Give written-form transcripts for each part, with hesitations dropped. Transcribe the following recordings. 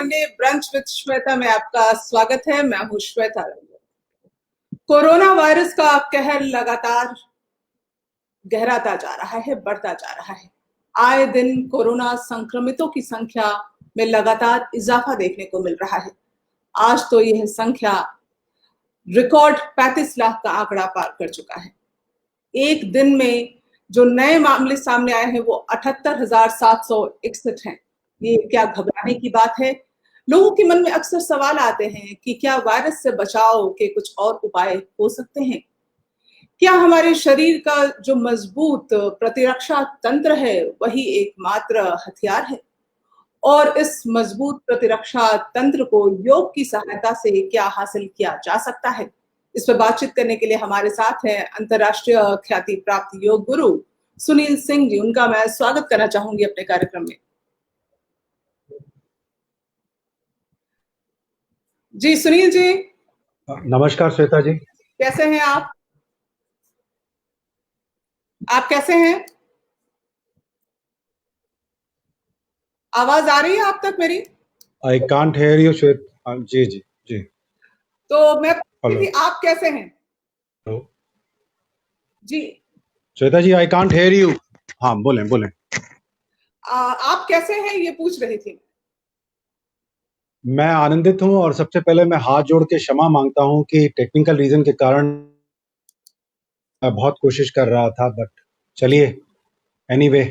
Monday brunch with Shweta में आपका स्वागत है। मैं हूं श्वेता। कोरोना वायरस का कहर लगातार गहराता जा रहा है, बढ़ता जा रहा है। आए दिन कोरोना संक्रमितों की संख्या में लगातार इजाफा देखने को मिल रहा है। आज तो यह संख्या रिकॉर्ड 35 लाख का आंकड़ा पार कर चुका है। एक दिन में जो नए मामले सामने आए हैं वो 78,761 हैं। ये क्या घबराने की बात है? लोगों के मन में अक्सर सवाल आते हैं कि क्या वायरस से बचाव के कुछ और उपाय हो सकते हैं? क्या हमारे शरीर का जो मजबूत प्रतिरक्षा तंत्र है वही एकमात्र हथियार है? और इस मजबूत प्रतिरक्षा तंत्र को योग की सहायता से क्या हासिल किया जा सकता है? इस पर बातचीत करने के लिए हमारे साथ हैं अंतर्राष्ट्रीय ख्याति प्राप्त योग गुरु सुनील सिंह जी। उनका मैं स्वागत करना चाहूंगी अपने कार्यक्रम में। जी सुनील जी, नमस्कार श्वेता जी, कैसे हैं आप? कैसे हैं? आवाज आ रही है आप तक मेरी? I can't hear you Shweta ji जी जी। तो मैं पूछती थी आप कैसे हैं? हेलो जी Shweta ji, I can't hear you. हाँ बोलें बोलें। आप कैसे हैं ये पूछ रही थी। मैं आनंदित हूँ और सबसे पहले मैं हाथ जोड़ के क्षमा मांगता हूँ कि टेक्निकल रीजन के कारण मैं बहुत कोशिश कर रहा था, बट चलिए एनीवे।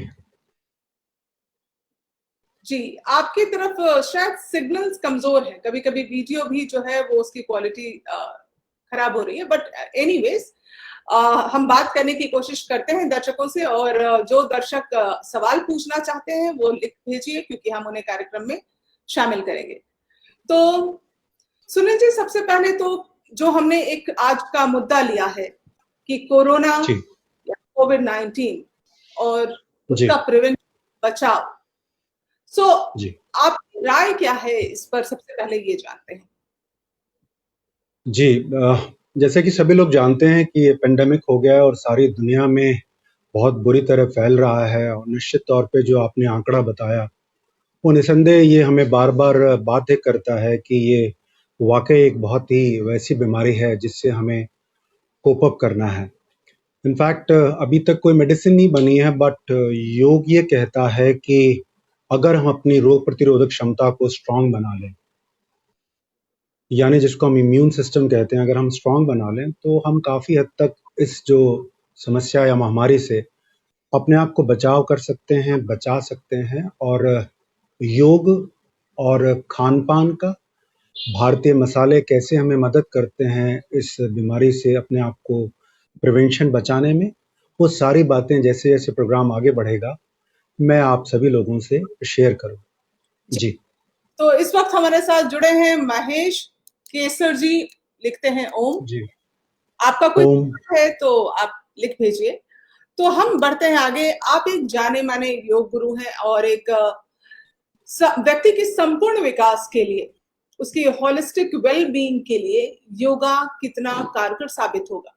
जी, आपकी तरफ शायद सिग्नल्स कमजोर है, कभी कभी वीडियो भी जो है वो उसकी क्वालिटी खराब हो रही है, बट एनीवेज हम बात करने की कोशिश करते हैं दर्शकों से। और जो दर्शक सवाल पूछना चाहते हैं वो लिख भेजिए, क्योंकि हम उन्हें कार्यक्रम में शामिल करेंगे। तो सुनील जी, सबसे पहले तो जो हमने एक आज का मुद्दा लिया है कि कोरोना या कोविड-19 और उसका प्रिवेंशन, बचाव, आपकी राय क्या है इस पर? सबसे पहले ये जानते हैं। जी, जैसे कि सभी लोग जानते हैं कि ये पेंडेमिक हो गया है और सारी दुनिया में बहुत बुरी तरह फैल रहा है। और निश्चित तौर पे जो आपने आंकड़ा बताया वो निसंदेह ये हमें बार बार बातें करता है कि ये वाकई एक बहुत ही वैसी बीमारी है जिससे हमें कोप अप करना है। इनफैक्ट अभी तक कोई मेडिसिन नहीं बनी है, बट योग ये कहता है कि अगर हम अपनी रोग प्रतिरोधक क्षमता को स्ट्रांग बना लें, यानी जिसको हम इम्यून सिस्टम कहते हैं, अगर हम स्ट्रांग बना लें तो हम काफ़ी हद तक इस जो समस्या या महामारी से अपने आप को बचाव कर सकते हैं, बचा सकते हैं। और योग और खान पान का, भारतीय मसाले कैसे हमें मदद करते हैं इस बीमारी से अपने आप को प्रिवेंशन बचाने में, वो सारी बातें जैसे जैसे प्रोग्राम आगे बढ़ेगा मैं आप सभी लोगों से शेयर करूँ। जी, तो इस वक्त हमारे साथ जुड़े हैं महेश केसर जी, लिखते हैं ओम जी। आपका कोई है तो आप लिख भेजिए। तो हम बढ़ते हैं आगे। आप एक जाने माने योग गुरु हैं और एक व्यक्ति के संपूर्ण विकास के लिए, उसकी होलिस्टिक वेल बीइंग के लिए योगा कितना कारगर साबित होगा?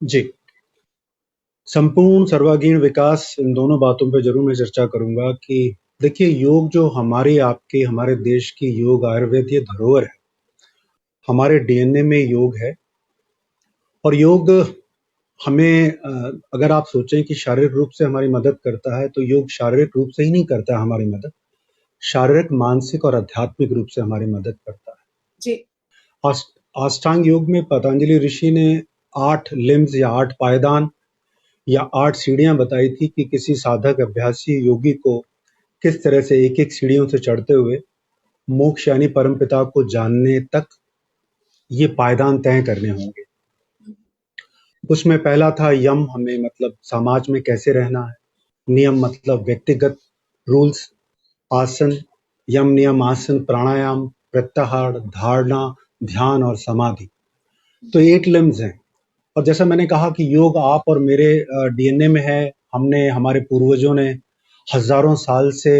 जी, संपूर्ण सर्वांगीण विकास, इन दोनों बातों पे जरूर मैं चर्चा करूंगा। कि देखिए, योग जो हमारी आपकी हमारे देश की योग आयुर्वेद ये धरोहर है। हमारे डीएनए में योग है। और योग हमें अगर आप सोचें कि शारीरिक रूप से हमारी मदद करता है, तो योग शारीरिक रूप से ही नहीं करता है हमारी मदद, शारीरिक, मानसिक और आध्यात्मिक रूप से हमारी मदद करता है जी। अष्टांग योग में पतंजलि ऋषि ने 8 लिम्स या 8 पायदान या 8 सीढ़ियां बताई थी कि किसी साधक अभ्यासी योगी को किस तरह से एक एक सीढ़ियों से चढ़ते हुए मोक्ष यानी परमपिता को जानने तक ये पायदान तय करने होंगे। उसमें पहला था यम, हमें मतलब समाज में कैसे रहना है। नियम मतलब व्यक्तिगत रूल्स, आसन, यम नियम आसन, प्राणायाम, प्रत्याहार, धारणा, ध्यान और समाधि। तो 8 लिम्स हैं। और जैसा मैंने कहा कि योग आप और मेरे डीएनए में है। हमने, हमारे पूर्वजों ने हजारों साल से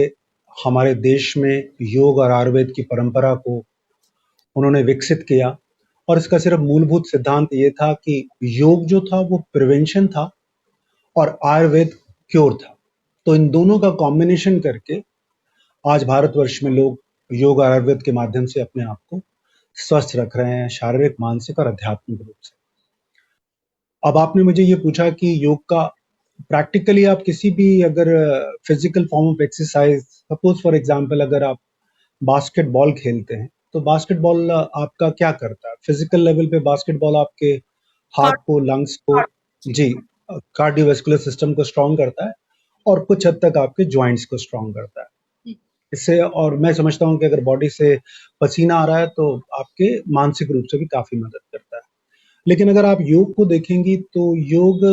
हमारे देश में योग और आयुर्वेद की परंपरा को उन्होंने विकसित किया। और इसका सिर्फ मूलभूत सिद्धांत ये था कि योग जो था वो प्रिवेंशन था और आयुर्वेद क्योर था। तो इन दोनों का कॉम्बिनेशन करके आज भारतवर्ष में लोग योग और आयुर्वेद के माध्यम से अपने आप को स्वस्थ रख रहे हैं, शारीरिक, मानसिक और आध्यात्मिक रूप से। अब आपने मुझे ये पूछा कि योग का प्रैक्टिकली आप किसी भी अगर physical form of exercise, suppose for example अगर आप बास्केटबॉल खेलते हैं, तो बास्केटबॉल आपका क्या करता है? फिजिकल लेवल पे बास्केटबॉल आपके हार्ट को, लंग्स को, जी, कार्डियोवैस्कुलर सिस्टम को स्ट्रांग करता है और कुछ हद तक आपके जॉइंट्स को स्ट्रांग करता है इससे। और मैं समझता हूँ कि अगर बॉडी से पसीना आ रहा है तो आपके मानसिक रूप से भी काफी मदद करता है। लेकिन अगर आप योग को देखेंगी तो योग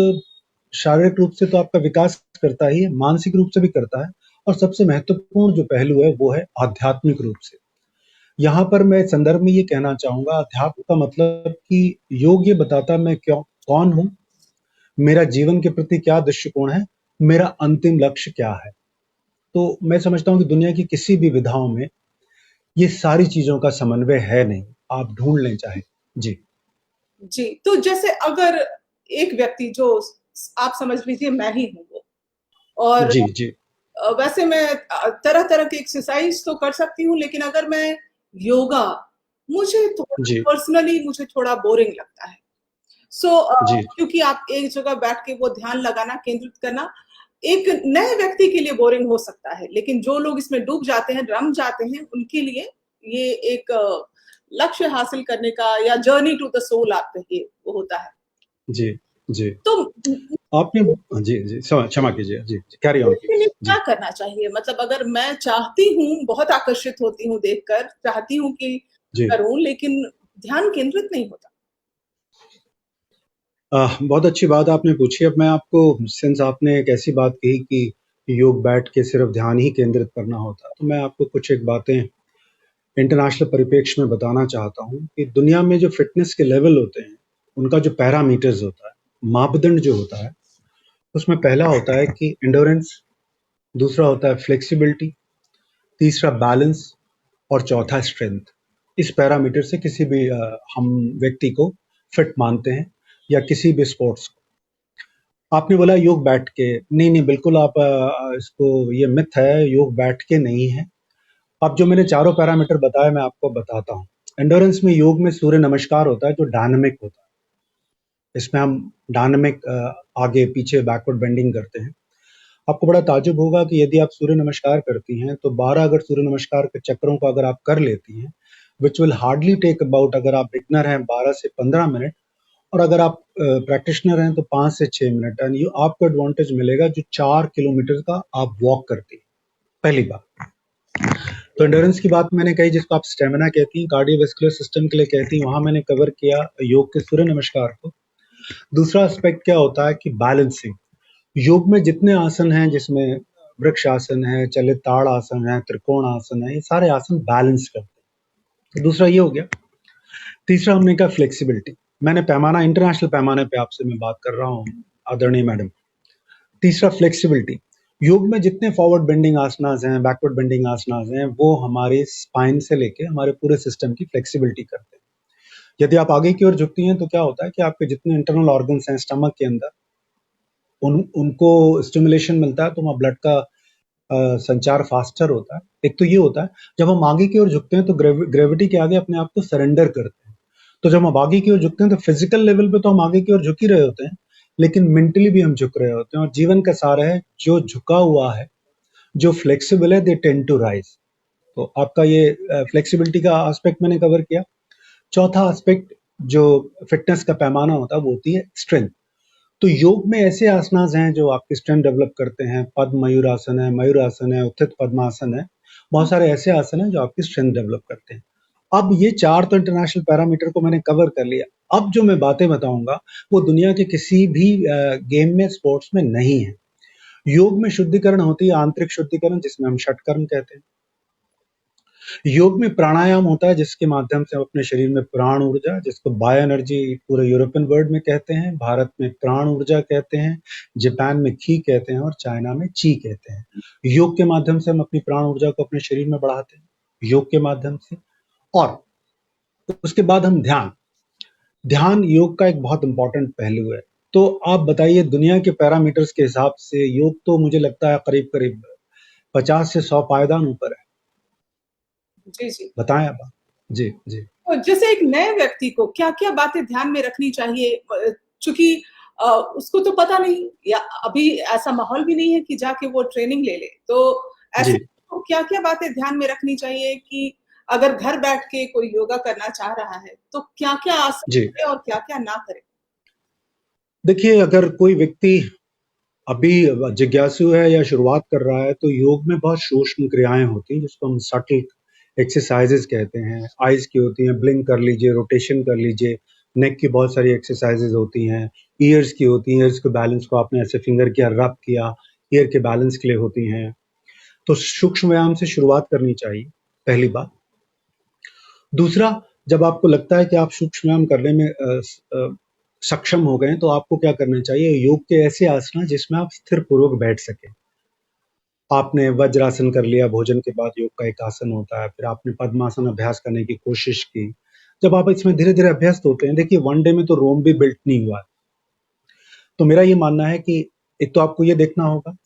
शारीरिक रूप से तो आपका विकास करता ही है, मानसिक रूप से भी करता है, और सबसे महत्वपूर्ण जो पहलू है वो है आध्यात्मिक रूप से। यहाँ पर मैं संदर्भ में ये कहना चाहूंगा, अध्यात्म का मतलब कि योग ये बताता मैं क्यों कौन हूँ, मेरा जीवन के प्रति क्या दृष्टिकोण है, मेरा अंतिम लक्ष्य क्या है। तो मैं समझता हूँ कि दुनिया की किसी भी विधाओं में ये सारी चीजों का समन्वय है नहीं, आप ढूंढ लें चाहे। जी जी, तो जैसे अगर एक व्यक्ति जो आप समझ लीजिए मैं ही हूँ वो, और जी जी वैसे मैं तरह तरह की एक्सरसाइज तो कर सकती हूँ, लेकिन अगर मैं योगा, मुझे थोड़ा जी पर्सनली मुझे थोड़ा बोरिंग लगता है। सो जी क्योंकि आप एक जगह बैठ के वो ध्यान लगाना, केंद्रित करना एक नए व्यक्ति के लिए बोरिंग हो सकता है, लेकिन जो लोग इसमें डूब जाते हैं, रम जाते हैं, उनके लिए ये एक लक्ष्य हासिल करने का या जर्नी टू द सोल आप कहिए वो होता है। जी जी तो आपने, जी जी क्षमा कीजिए, जी कैरी ऑन इसके लिए कीजिए। क्या करना चाहिए? मतलब अगर मैं चाहती हूँ, बहुत आकर्षित होती हूँ देखकर, चाहती हूँ कि जी करूँ, लेकिन ध्यान केंद्रित नहीं होता। बहुत अच्छी बात आपने पूछी। अब मैं आपको, सिंस आपने एक ऐसी बात कही कि योग बैठ के सिर्फ ध्यान ही केंद्रित करना होता, तो मैं आपको कुछ एक बातें इंटरनेशनल परिप्रेक्ष्य में बताना चाहता हूँ कि दुनिया में जो फिटनेस के लेवल होते हैं, उनका जो पैरामीटर्स होता है, मापदंड जो होता है, उसमें पहला होता है कि एंडोरेंस, दूसरा होता है फ्लेक्सिबिलिटी, तीसरा बैलेंस और चौथा स्ट्रेंथ। इस पैरामीटर से किसी भी हम व्यक्ति को फिट मानते हैं या किसी भी स्पोर्ट्स को। आपने बोला योग बैठ के, नहीं नहीं बिल्कुल आप इसको, ये मिथ है, योग बैठ के नहीं है। अब जो मैंने चारों पैरामीटर बताए मैं आपको बताता हूँ। एंडोरेंस में योग में सूर्य नमस्कार होता है जो डायनामिक होता है। इसमें हम डायनामिक आगे पीछे बैकवर्ड बेंडिंग करते हैं। आपको बड़ा ताज्जुब होगा कि यदि आप सूर्य नमस्कार करती हैं तो 12 अगर सूर्य नमस्कार के चक्रों को अगर आप कर लेती हैं, which will hardly take about, अगर आप बिगनर हैं 12 से 15 मिनट, और अगर आप प्रैक्टिशनर हैं तो 5 से 6 मिनट, एंड ये आपको एडवांटेज मिलेगा जो 4 किलोमीटर का आप वॉक करती हैं। पहली बात तो एंडोरेंस की बात मैंने कही, जिसको आप स्टेमिना कहती हैं, कार्डियोवैस्कुलर सिस्टम के लिए कहती हैं, वहां मैंने कवर किया योग के सूर्य नमस्कार को। दूसरा एस्पेक्ट क्या होता है कि बैलेंसिंग। योग में जितने आसन हैं, जिसमें वृक्ष आसन है, चलित ताड़ आसन है, त्रिकोण आसन है, ये सारे आसन बैलेंस करते हैं। तो दूसरा ये हो गया। तीसरा हमने कहा फ्लेक्सिबिलिटी। मैंने पैमाना, इंटरनेशनल पैमाने पे आपसे मैं बात कर रहा हूँ आदरणीय मैडम। तीसरा फ्लेक्सिबिलिटी। योग में जितने फॉरवर्ड बेंडिंग आसनास हैं, बैकवर्ड बेंडिंग आसनास हैं, वो हमारे स्पाइन से लेके हमारे पूरे सिस्टम की फ्लेक्सिबिलिटी करते हैं। यदि आप आगे की ओर झुकती हैं तो क्या होता है कि आपके जितने इंटरनल ऑर्गन्स हैं स्टमक के अंदर, उनको स्टिमुलेशन मिलता है, तो वहाँ ब्लड का संचार फास्टर होता है। एक तो ये होता है, जब हम आगे की ओर झुकते हैं तो ग्रेविटी के आगे अपने आप को सरेंडर करते हैं। तो जब हम आगे की ओर झुकते हैं तो फिजिकल लेवल पे तो हम आगे की ओर झुक ही रहे होते हैं, लेकिन मेंटली भी हम झुक रहे होते हैं। और जीवन का सार है, जो झुका हुआ है, जो फ्लेक्सिबल है, दे टेंड टू राइज। तो आपका ये फ्लेक्सिबिलिटी का एस्पेक्ट मैंने कवर किया। चौथा एस्पेक्ट जो फिटनेस का पैमाना होता है वो होती है स्ट्रेंथ। तो योग में ऐसे आसनास हैं जो आपकी स्ट्रेंथ डेवलप करते हैं। पद्म मयूरासन है, उत्थित पद्मासन है, बहुत सारे ऐसे आसन हैं जो आपकी स्ट्रेंथ डेवलप करते हैं। अब ये चार तो इंटरनेशनल पैरामीटर को मैंने कवर कर लिया। अब जो मैं बातें बताऊंगा वो दुनिया के किसी भी गेम में, स्पोर्ट्स में नहीं है। योग में शुद्धिकरण होती है, आंतरिक शुद्धिकरण, जिसमें हम षटकर्म कहते हैं। योग में प्राणायाम होता है, जिसके माध्यम से हम अपने शरीर में प्राण ऊर्जा, जिसको बायो एनर्जी पूरे यूरोपियन वर्ल्ड में कहते हैं, भारत में प्राण ऊर्जा कहते हैं, जापान में की कहते हैं और चाइना में ची कहते हैं। योग के माध्यम से हम अपनी प्राण ऊर्जा को अपने शरीर में बढ़ाते हैं, योग के माध्यम से। और उसके बाद हम ध्यान योग का एक बहुत इंपॉर्टेंट पहलू है। तो आप बताइए, दुनिया के पैरामीटर्स के हिसाब से योग तो मुझे लगता है करीब करीब 50 से 100 पायदान ऊपर है। जी जी। बताएं आप। जी जी। तो जैसे एक नए व्यक्ति को क्या क्या बातें ध्यान में रखनी चाहिए, चूंकि उसको तो पता नहीं, या अभी ऐसा माहौल भी नहीं है कि जाके वो ट्रेनिंग ले ले, तो जी ऐसे को क्या क्या बातें ध्यान में रखनी चाहिए कि अगर घर बैठ के कोई योगा करना चाह रहा है तो क्या क्या आसन जी। करे और क्या क्या ना करे। देखिए, अगर कोई व्यक्ति अभी जिज्ञासु है या शुरुआत कर रहा है, तो योग में बहुत सूक्ष्म क्रियाएं होती हैं जिसको हम सटल एक्सरसाइजेज कहते हैं। आइज की होती हैं, ब्लिंक कर लीजिए, रोटेशन कर लीजिए। नेक की बहुत सारी एक्सरसाइजेज होती हैं। ईयर्स की होती हैं, ईयर्स के बैलेंस को आपने ऐसे फिंगर किया, रब किया, ईयर के बैलेंस के लिए होती हैं। तो सूक्ष्म व्यायाम से शुरुआत करनी चाहिए, पहली बात। दूसरा, जब आपको लगता है कि आप सूक्ष्म व्यायाम करने में सक्षम हो गए, तो आपको क्या करना चाहिए, योग के ऐसे आसन जिसमें आप स्थिर पूर्वक बैठ सके। आपने वज्रासन कर लिया, भोजन के बाद योग का एक आसन होता है, फिर आपने पद्मासन अभ्यास करने की कोशिश की। जब आप इसमें धीरे धीरे अभ्यस्त होते हैं, देखिए वन डे में तो रोम भी बिल्ट नहीं हुआ है। तो मेरा ये मानना है कि एक तो आपको ये देखना होगा,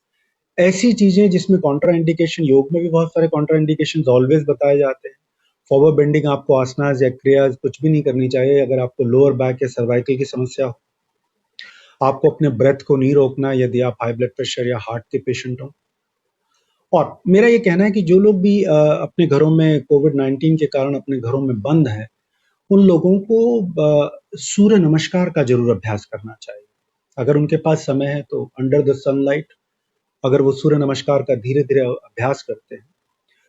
ऐसी चीजें जिसमें कॉन्ट्रा इंडिकेशन, योग में भी बहुत सारे कॉन्ट्रा इंडिकेशन ऑलवेज बताए जाते हैं। फॉरवर्ड बेंडिंग आपको आसनास या क्रियाज कुछ भी नहीं करनी चाहिए अगर आपको लोअर बैक या सर्वाइकल की समस्या हो। आपको अपने ब्रेथ को नहीं रोकना यदि आप हाई ब्लड प्रेशर या हार्ट के पेशेंट हो। और मेरा ये कहना है कि जो लोग भी अपने घरों में कोविड-19 के कारण अपने घरों में बंद हैं, उन लोगों को सूर्य नमस्कार का जरूर अभ्यास करना चाहिए। अगर उनके पास समय है तो अंडर द सनलाइट अगर वो सूर्य नमस्कार का धीरे धीरे अभ्यास करते हैं,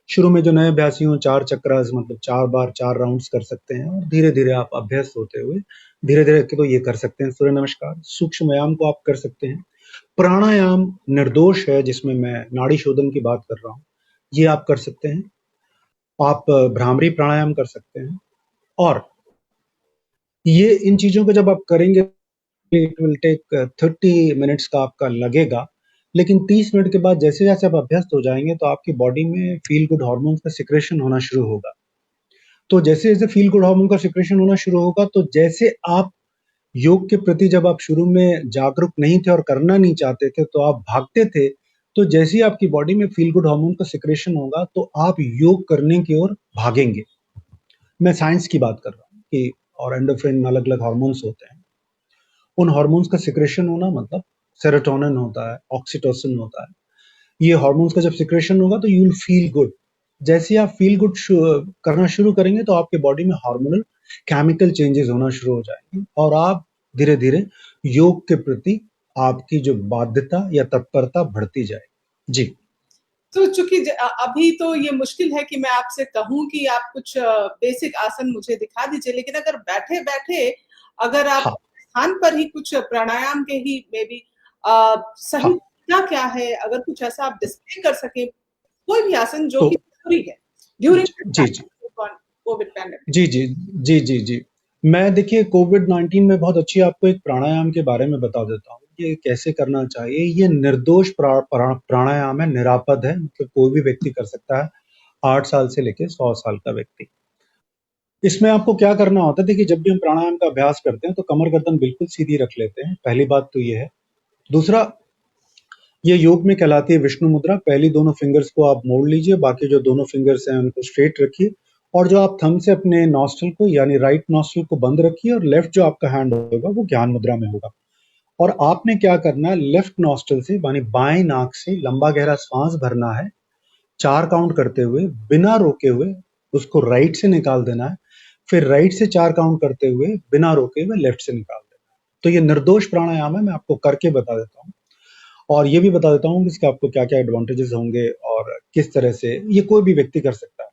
शुरू में जो नए अभ्यासी हों 4 चक्रास मतलब 4 बार 4 राउंड्स कर सकते हैं, और धीरे धीरे आप अभ्यस्त होते हुए धीरे धीरे तो ये कर सकते हैं। सूर्य नमस्कार, सूक्ष्म व्यायाम को आप कर सकते हैं। प्राणायाम निर्दोष है, जिसमें मैं नाड़ी शोधन की बात कर रहा हूँ, ये आप कर सकते हैं। आप भ्रामरी प्राणायाम कर सकते हैं। और ये इन चीजों को जब आप करेंगे, इट विल टेक 30 मिनट्स का आपका लगेगा, लेकिन 30 मिनट के बाद जैसे जैसे आप अभ्यस्त हो जाएंगे तो आपकी बॉडी में फील गुड हार्मोन्स का सिक्रेशन होना शुरू होगा। तो जैसे जैसे फील गुड हार्मोन का सिक्रेशन होना शुरू होगा, तो जैसे आप योग के प्रति जब आप शुरू में जागरूक नहीं थे और करना नहीं चाहते थे तो आप भागते थे, तो जैसे ही आपकी बॉडी में फील गुड हार्मोन का सिक्रेशन होगा तो आप योग करने की ओर भागेंगे। मैं साइंस की बात कर रहा हूँ कि और एंडोफ्रिन अलग अलग हार्मोन्स होते हैं, उन हार्मोन्स का सिक्रेशन होना मतलब सेरोटोनिन होता है, ऑक्सीटोसिन होता है। ये हार्मोन्स का जब सिक्रेशन होगा तो यू विल फील गुड। जैसे आप फील गुड करना शुरू करेंगे तो आपके बॉडी में हार्मोनल केमिकल चेंजेस होना शुरू हो जाएंगे, और आप धीरे धीरे योग के प्रति आपकी जो बाध्यता या तत्परता बढ़ती जाएगी। जी। तो चूंकि अभी तो ये मुश्किल है कि मैं आपसे कहूं कि आप कुछ बेसिक आसन मुझे दिखा दीजिए, लेकिन अगर बैठे बैठे अगर आप हाँ स्थान पर ही कुछ प्राणायाम के ही मे बी सही हाँ। क्या क्या है, अगर कुछ ऐसा आप डिस्प्ले कर सके, कोई भी आसन जो तो कि जरूरी है ड्यूरिंग जी जी कोविड पैंडेमिक। जी जी जी जी जी। मैं देखिए कोविड-19 में बहुत अच्छी आपको एक प्राणायाम के बारे में बता देता हूँ, ये कैसे करना चाहिए। ये निर्दोष प्राणायाम है, निरापद है, मतलब कोई भी व्यक्ति कर सकता है, 8 साल से लेके 100 साल का व्यक्ति। इसमें आपको क्या करना होता है, देखिए जब भी हम प्राणायाम का अभ्यास करते हैं तो कमर गर्दन बिल्कुल सीधी रख लेते हैं, पहली बात तो ये है। दूसरा, ये योग में कहलाती है विष्णु मुद्रा। पहली दोनों फिंगर्स को आप मोड़ लीजिए, बाकी जो दोनों फिंगर्स हैं उनको स्ट्रेट रखिए, और जो आप थंब से अपने नॉस्ट्रल को यानी राइट नॉस्ट्रल को बंद रखिए, और लेफ्ट जो आपका हैंड होगा वो ज्ञान मुद्रा में होगा। और आपने क्या करना है, लेफ्ट नॉस्ट्रल से यानी बाएं नाक से लंबा गहरा सांस भरना है, 4 काउंट करते हुए बिना रोके हुए उसको राइट से निकाल देना है, फिर राइट से 4 काउंट करते हुए बिना रोके हुए लेफ्ट से निकाल देना है। तो ये निर्दोष प्राणायाम है, मैं आपको करके बता देता हूँ, और ये भी बता देता हूँ कि इसके आपको क्या-क्या एडवांटेजेस होंगे और किस तरह से ये कोई भी व्यक्ति कर सकता है।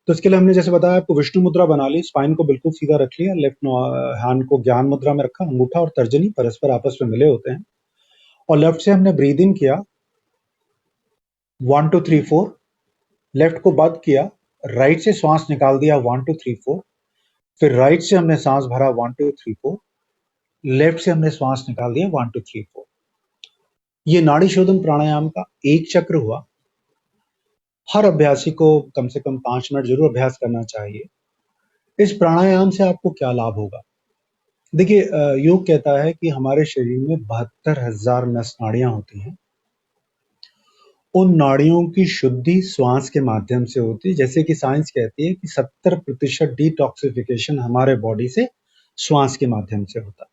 तो इसके लिए हमने जैसे बताया आपको विष्णु मुद्रा बना ली, स्पाइन को बिल्कुल सीधा रख लिया, लेफ्ट हैंड को ज्ञान मुद्रा में रखा, अंगूठा और तर्जनी परस्पर आपस में मिले होते हैं, और लेफ्ट से हमने ब्रीद इन किया 1 2 3 4, लेफ्ट को बंद किया, राइट से श्वास निकाल दिया 1 2 3 4, फिर राइट से हमने सांस भरा 1 2 3 4, लेफ्ट से हमने श्वास निकाल दिया 1 2 3 4। ये नाड़ी शोधन प्राणायाम का एक चक्र हुआ। हर अभ्यासी को कम से कम 5 मिनट जरूर अभ्यास करना चाहिए। इस प्राणायाम से आपको क्या लाभ होगा? देखिए योग कहता है कि हमारे शरीर में 72,000 नस नाड़ियां होती हैं, उन नाड़ियों की शुद्धि श्वास के माध्यम से होती है। जैसे कि साइंस कहती है कि 70% डिटॉक्सिफिकेशन हमारे बॉडी से श्वास के माध्यम से होता है।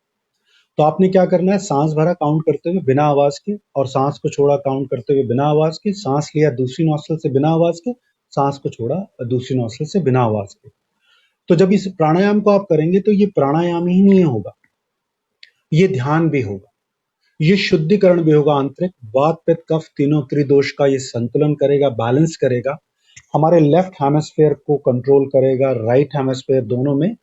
तो आपने क्या करना है, सांस भरा काउंट करते हुए बिना आवाज के, और सांस को छोड़ा काउंट करते हुए बिना आवाज के, सांस लिया दूसरी नोस्ट्रिल से बिना आवाज के, सांस को छोड़ा दूसरी नोस्ट्रिल से बिना आवाज के। तो जब इस प्राणायाम को आप करेंगे तो ये प्राणायाम ही नहीं होगा, ये ध्यान भी होगा, ये शुद्धिकरण भी होगा। आंतरिक वात पित्त कफ तीनों त्रिदोष का ये संतुलन करेगा, बैलेंस करेगा, हमारे लेफ्ट हेमिस्फेयर को कंट्रोल करेगा, राइट हेमिस्फेयर दोनों में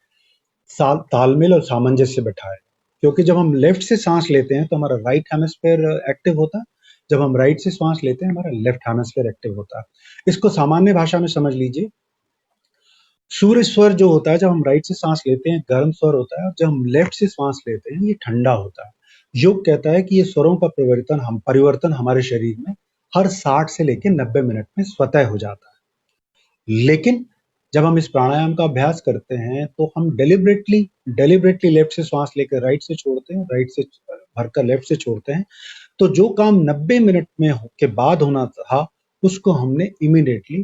तालमेल और सामंजस्य बैठाएगा। क्योंकि जब हम लेफ्ट से सांस लेते हैं तो हमारा राइट हेमिस्फेयर एक्टिव होता है, जब हम राइट से सांस लेते हैं हमारा लेफ्ट हेमिस्फेयर एक्टिव होता है। इसको सामान्य भाषा में समझ लीजिए, सूर्य स्वर जो होता है जब हम राइट से सांस लेते हैं गर्म स्वर होता है, और जब हम लेफ्ट से सांस लेते हैं ये ठंडा होता है। योग कहता है कि ये स्वरों का परिवर्तन हमारे शरीर में हर 60 से लेकर 90 मिनट में स्वतः हो जाता है। लेकिन जब हम इस प्राणायाम का अभ्यास करते हैं तो हम डेलिबरेटली लेफ्ट से श्वास लेकर राइट से छोड़ते हैं, राइट से भरकर लेफ्ट से छोड़ते हैं। तो जो काम 90 मिनट में के बाद होना था उसको हमने इमीडिएटली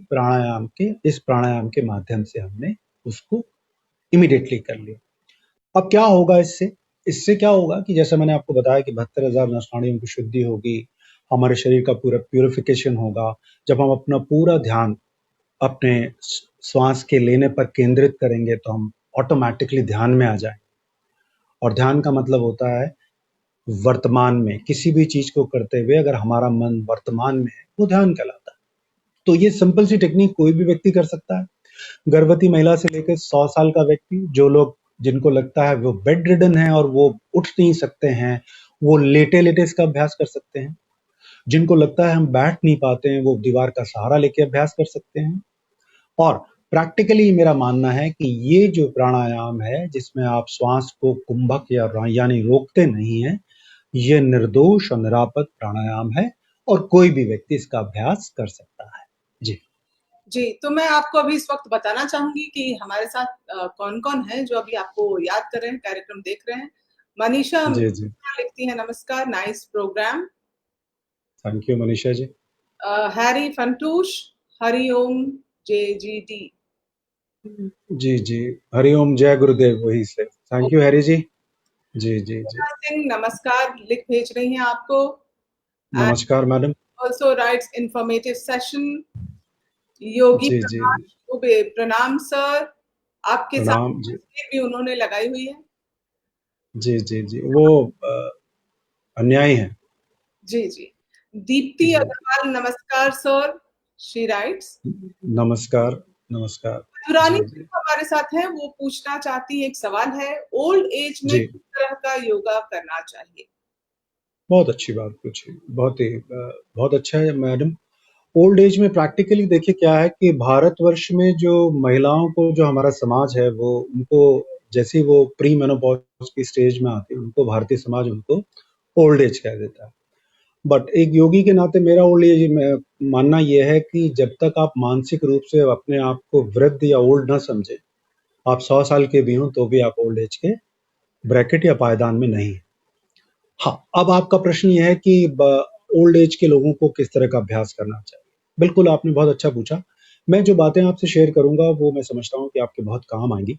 इस प्राणायाम के माध्यम से हमने उसको इमीडिएटली कर लिया। अब क्या होगा इससे क्या होगा कि जैसे मैंने आपको बताया कि 72,000 नसनाड़ियों की शुद्धि होगी, हमारे शरीर का पूरा प्यूरिफिकेशन होगा। जब हम अपना पूरा ध्यान अपने श्वास के लेने पर केंद्रित करेंगे तो हम ऑटोमेटिकली ध्यान में आ जाएंगे। और ध्यान का मतलब होता है वर्तमान में किसी भी चीज को करते हुए अगर हमारा मन वर्तमान में है वो ध्यान कहलाता है। तो ये सिंपल सी टेक्निक कोई भी व्यक्ति कर सकता है, गर्भवती महिला से लेकर 100 साल का व्यक्ति, जो लोग जिनको लगता है वो बेड रिडन है और वो उठ नहीं सकते हैं, वो लेटे लेटे इसका अभ्यास कर सकते हैं। जिनको लगता है हम बैठ नहीं पाते हैं वो दीवार का सहारा लेके अभ्यास कर सकते हैं। और प्रैक्टिकली मेरा मानना है कि ये जो प्राणायाम है जिसमें आप श्वास को कुंभक यानी रोकते नहीं है, ये निर्दोष और निरापद प्राणायाम है और कोई भी व्यक्ति इसका अभ्यास कर सकता है। जी जी, तो मैं आपको अभी इस वक्त बताना चाहूंगी कि हमारे साथ कौन कौन है जो अभी आपको याद कर रहे हैं, कार्यक्रम देख रहे हैं। मनीषा जी जी लिखती है, नमस्कार, nice program. Thank you Manisha ji. Harry Funtoosh, Hariom JGD। जी जी, हरिओम, जय गुरुदेव, वही से। थैंक यू हैरी जी। जी जी जी, सिंह नमस्कार लिख भेज रही हैं आपको। नमस्कार madam. Also rights informative session. Yogi ji जी प्रकाश जी, दुबे, प्रणाम सर। आपके साथ प्रणाम जी। तस्वीर भी उन्होंने लगाई हुई है। जी जी जी, वो अन्यायी है। जी जी। दीप्ति जी, अग्रवाल, नमस्कार सर, शी राइट्स। नमस्कार नमस्कार। दुरानी जी जी हमारे साथ हैं, वो पूछना चाहती है, एक सवाल है, ओल्ड एज में जी, किस तरह का योगा करना चाहिए? बहुत अच्छी बात पूछी, बहुत अच्छा है मैडम। ओल्ड एज में प्रैक्टिकली देखिए क्या है कि भारतवर्ष में जो महिलाओं को, जो हमारा समाज है, वो उनको जैसे ही वो प्री मेनोपॉज की स्टेज में आती है उनको भारतीय समाज उनको ओल्ड एज कह देता है। बट एक योगी के नाते मेरा ओल्ड एज में मानना यह है कि जब तक आप मानसिक रूप से अपने आप को वृद्ध या ओल्ड ना समझे, आप 100 साल के भी हों तो भी आप ओल्ड एज के ब्रैकेट या पायदान में नहीं है। हाँ, अब आपका प्रश्न यह है कि ओल्ड एज के लोगों को किस तरह का अभ्यास करना चाहिए। बिल्कुल, आपने बहुत अच्छा पूछा। मैं जो बातें आपसे शेयर करूंगा वो मैं समझता हूँ कि आपके बहुत काम आएंगी।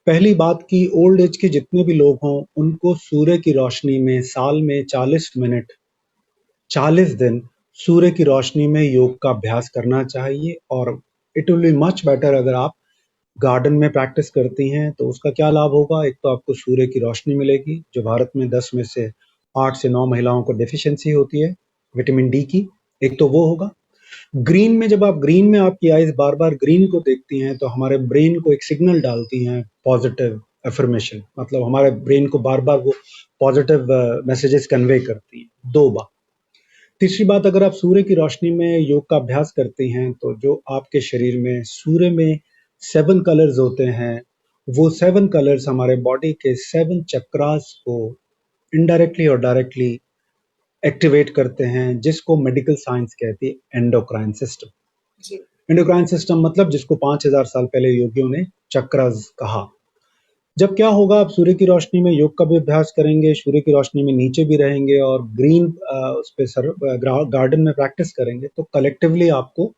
पहली बात कि ओल्ड एज के जितने भी लोग हों उनको सूर्य की रोशनी में साल में 40 मिनट 40 दिन सूर्य की रोशनी में योग का अभ्यास करना चाहिए। और it will be much better अगर आप गार्डन में प्रैक्टिस करती हैं तो उसका क्या लाभ होगा। एक तो आपको सूर्य की रोशनी मिलेगी, जो भारत में 10 में से 8 से 9 महिलाओं को डेफिशिएंसी होती है विटामिन डी की, एक तो वो होगा। ग्रीन में, जब आप ग्रीन में आपकी आईज बार बार ग्रीन को देखती हैं तो हमारे ब्रेन को एक सिग्नल डालती हैं, पॉजिटिव अफर्मेशन, मतलब हमारे ब्रेन को बार बार वो पॉजिटिव मैसेजेस कन्वे करती हैं। 2 बार। तीसरी बात, अगर आप सूर्य की रोशनी में योग का अभ्यास करते हैं तो जो आपके शरीर में सूर्य में 7 कलर्स होते हैं, वो 7 कलर्स हमारे बॉडी के 7 चक्रास को इनडायरेक्टली और डायरेक्टली एक्टिवेट करते हैं, जिसको मेडिकल साइंस कहती है एंडोक्राइन सिस्टम। जी एंडोक्राइन सिस्टम मतलब जिसको 5000 साल पहले योगियों ने चक्रास कहा। जब क्या होगा, आप सूर्य की रोशनी में योग का भी अभ्यास करेंगे, सूर्य की रोशनी में नीचे भी रहेंगे और ग्रीन उस पे गार्डन में प्रैक्टिस करेंगे, तो कलेक्टिवली आपको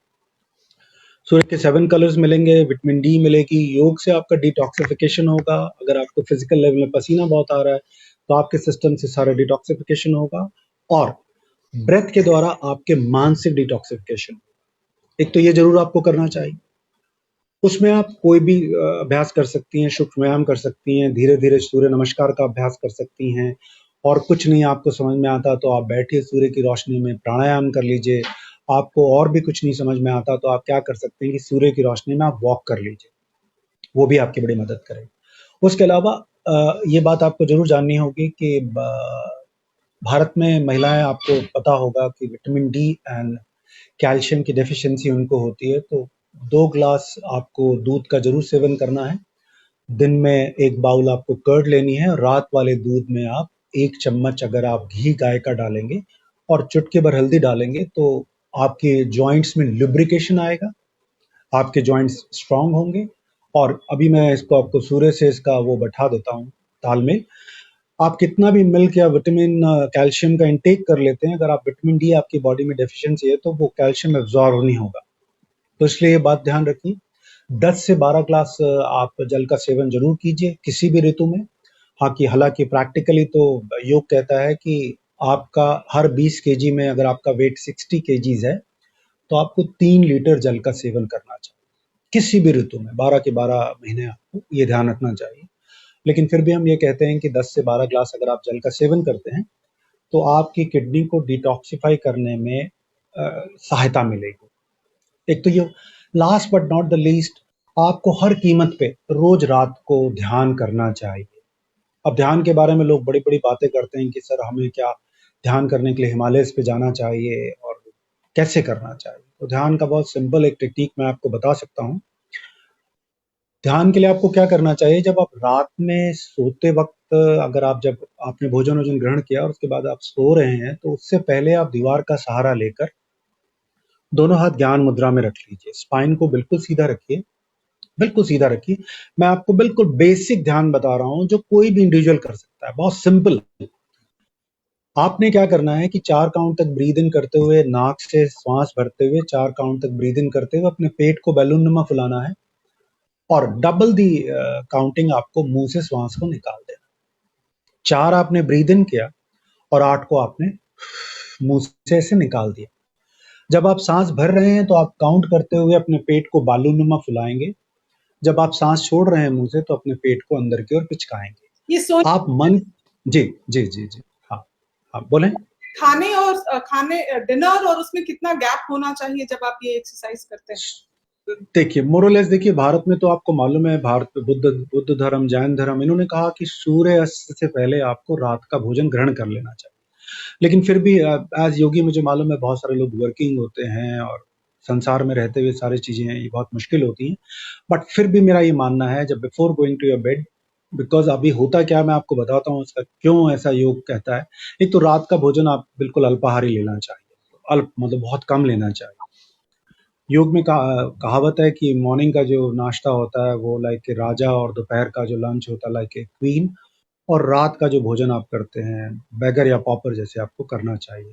सूर्य के 7 कलर्स मिलेंगे, विटामिन डी मिलेगी, योग से आपका डिटॉक्सिफिकेशन होगा। अगर आपको फिजिकल लेवल में पसीना बहुत आ रहा है तो आपके सिस्टम से सारा डिटॉक्सिफिकेशन होगा, और ब्रेथ के द्वारा आपके मानसिक डिटॉक्सिफिकेशन। एक तो ये जरूर आपको करना चाहिए। उसमें आप कोई भी अभ्यास कर सकती हैं, सूक्ष्म व्यायाम कर सकती हैं, धीरे धीरे सूर्य नमस्कार का अभ्यास कर सकती हैं, और कुछ नहीं आपको समझ में आता तो आप बैठिए सूर्य की रोशनी में प्राणायाम कर लीजिए। आपको और भी कुछ नहीं समझ में आता तो आप क्या कर सकते हैं कि सूर्य की रोशनी में आप वॉक कर लीजिए, वो भी आपकी बड़ी मदद करेगी। उसके अलावा ये बात आपको जरूर जाननी होगी कि भारत में महिलाएं, आपको पता होगा कि विटामिन डी एंड कैल्शियम की डेफिशिएंसी उनको होती है, तो 2 ग्लास आपको दूध का जरूर सेवन करना है। दिन में 1 बाउल आपको कर्ड लेनी है, और रात वाले दूध में आप 1 चम्मच अगर आप घी गाय का डालेंगे और चुटकी भर हल्दी डालेंगे तो आपके जॉइंट्स में लुब्रिकेशन आएगा, आपके जॉइंट्स स्ट्रांग होंगे। और अभी मैं इसको आपको सूर्य से इसका वो बैठा देता हूँ तालमेल। आप कितना भी मिल्क या विटामिन कैल्शियम का इंटेक कर लेते हैं, अगर आप विटामिन डी आपकी बॉडी में डेफिशिएंसी है तो वो कैल्शियम एब्जॉर्ब नहीं होगा। तो इसलिए ये बात ध्यान रखिए। 10 से 12 ग्लास आप जल का सेवन जरूर कीजिए किसी भी ऋतु में। हाँ, कि हालांकि प्रैक्टिकली तो योग कहता है कि आपका हर 20 केजी में अगर आपका वेट 60 केजीज है तो आपको 3 लीटर जल का सेवन करना चाहिए किसी भी ऋतु में। 12 के 12 महीने आपको ये ध्यान रखना चाहिए। लेकिन फिर भी हम ये कहते हैं कि 10 से 12 ग्लास अगर आप जल का सेवन करते हैं तो आपकी किडनी को डिटॉक्सिफाई करने में सहायता मिलेगी। एक तो ये, last but not the least, आपको हर कीमत पे रोज रात को ध्यान करना चाहिए। अब ध्यान के बारे में लोग बड़ी बड़ी बातें करते हैं कि सर हमें क्या ध्यान करने के लिए हिमालयस पे जाना चाहिए और कैसे करना चाहिए। तो ध्यान का बहुत सिंपल एक टेक्निक मैं आपको बता सकता हूँ। ध्यान के लिए आपको क्या करना चाहिए, जब आप रात में सोते वक्त, अगर आप जब आपने भोजन वोजन ग्रहण किया और उसके बाद आप सो रहे हैं तो उससे पहले आप दीवार का सहारा लेकर दोनों हाथ ज्ञान मुद्रा में रख लीजिए। स्पाइन को बिल्कुल सीधा रखिए, बिल्कुल सीधा रखिए। मैं आपको बिल्कुल बेसिक ध्यान बता रहा हूं जो कोई भी इंडिविजुअल कर सकता है, बहुत सिंपल। आपने क्या करना है कि 4 काउंट तक ब्रीद इन करते हुए, नाक से श्वास भरते हुए 4 काउंट तक ब्रीद इन करते हुए अपने पेट को बैलून नुमा फुलाना है, और डबल दी काउंटिंग आपको मुंह से श्वास को निकाल देना। 4 आपने ब्रीद इन किया और 8 को आपने मुंह से ऐसे निकाल दिया। जब आप सांस भर रहे हैं तो आप काउंट करते हुए अपने पेट को बालून नुमा फुलाएंगे। जब आप सांस छोड़ रहे हैं मुंह से तो अपने पेट को अंदर की ओर पिचकाएंगे। ये सोने आप मन, जी जी जी जी, हाँ हाँ बोलें। खाने और खाने डिनर और उसमें कितना गैप होना चाहिए जब आप ये एक्सरसाइज करते हैं? देखिए, मोरलेस देखिए, भारत में तो आपको मालूम है, भारत में बुद्ध धर्म, जैन धर्म, इन्होंने कहा कि सूर्य अस्त से पहले आपको रात का भोजन ग्रहण कर लेना चाहिए। लेकिन फिर भी एज योगी मुझे मालूम है बहुत सारे लोग वर्किंग होते हैं और संसार में रहते हुए सारी चीजें ये बहुत मुश्किल होती हैं। बट फिर भी मेरा ये मानना है, जब before going to your bed, because अभी होता क्या है मैं आपको बताता हूँ इसका क्यों ऐसा योग कहता है। एक तो रात का भोजन आप बिल्कुल अल्पाहारी लेना चाहिए, अल्प मतलब बहुत कम लेना चाहिए। योग में कहावत है कि मॉर्निंग का जो नाश्ता होता है वो लाइक ए राजा, और दोपहर का जो लंच होता है लाइक ए क्वीन, और रात का जो भोजन आप करते हैं बैगर या पॉपर जैसे आपको करना चाहिए।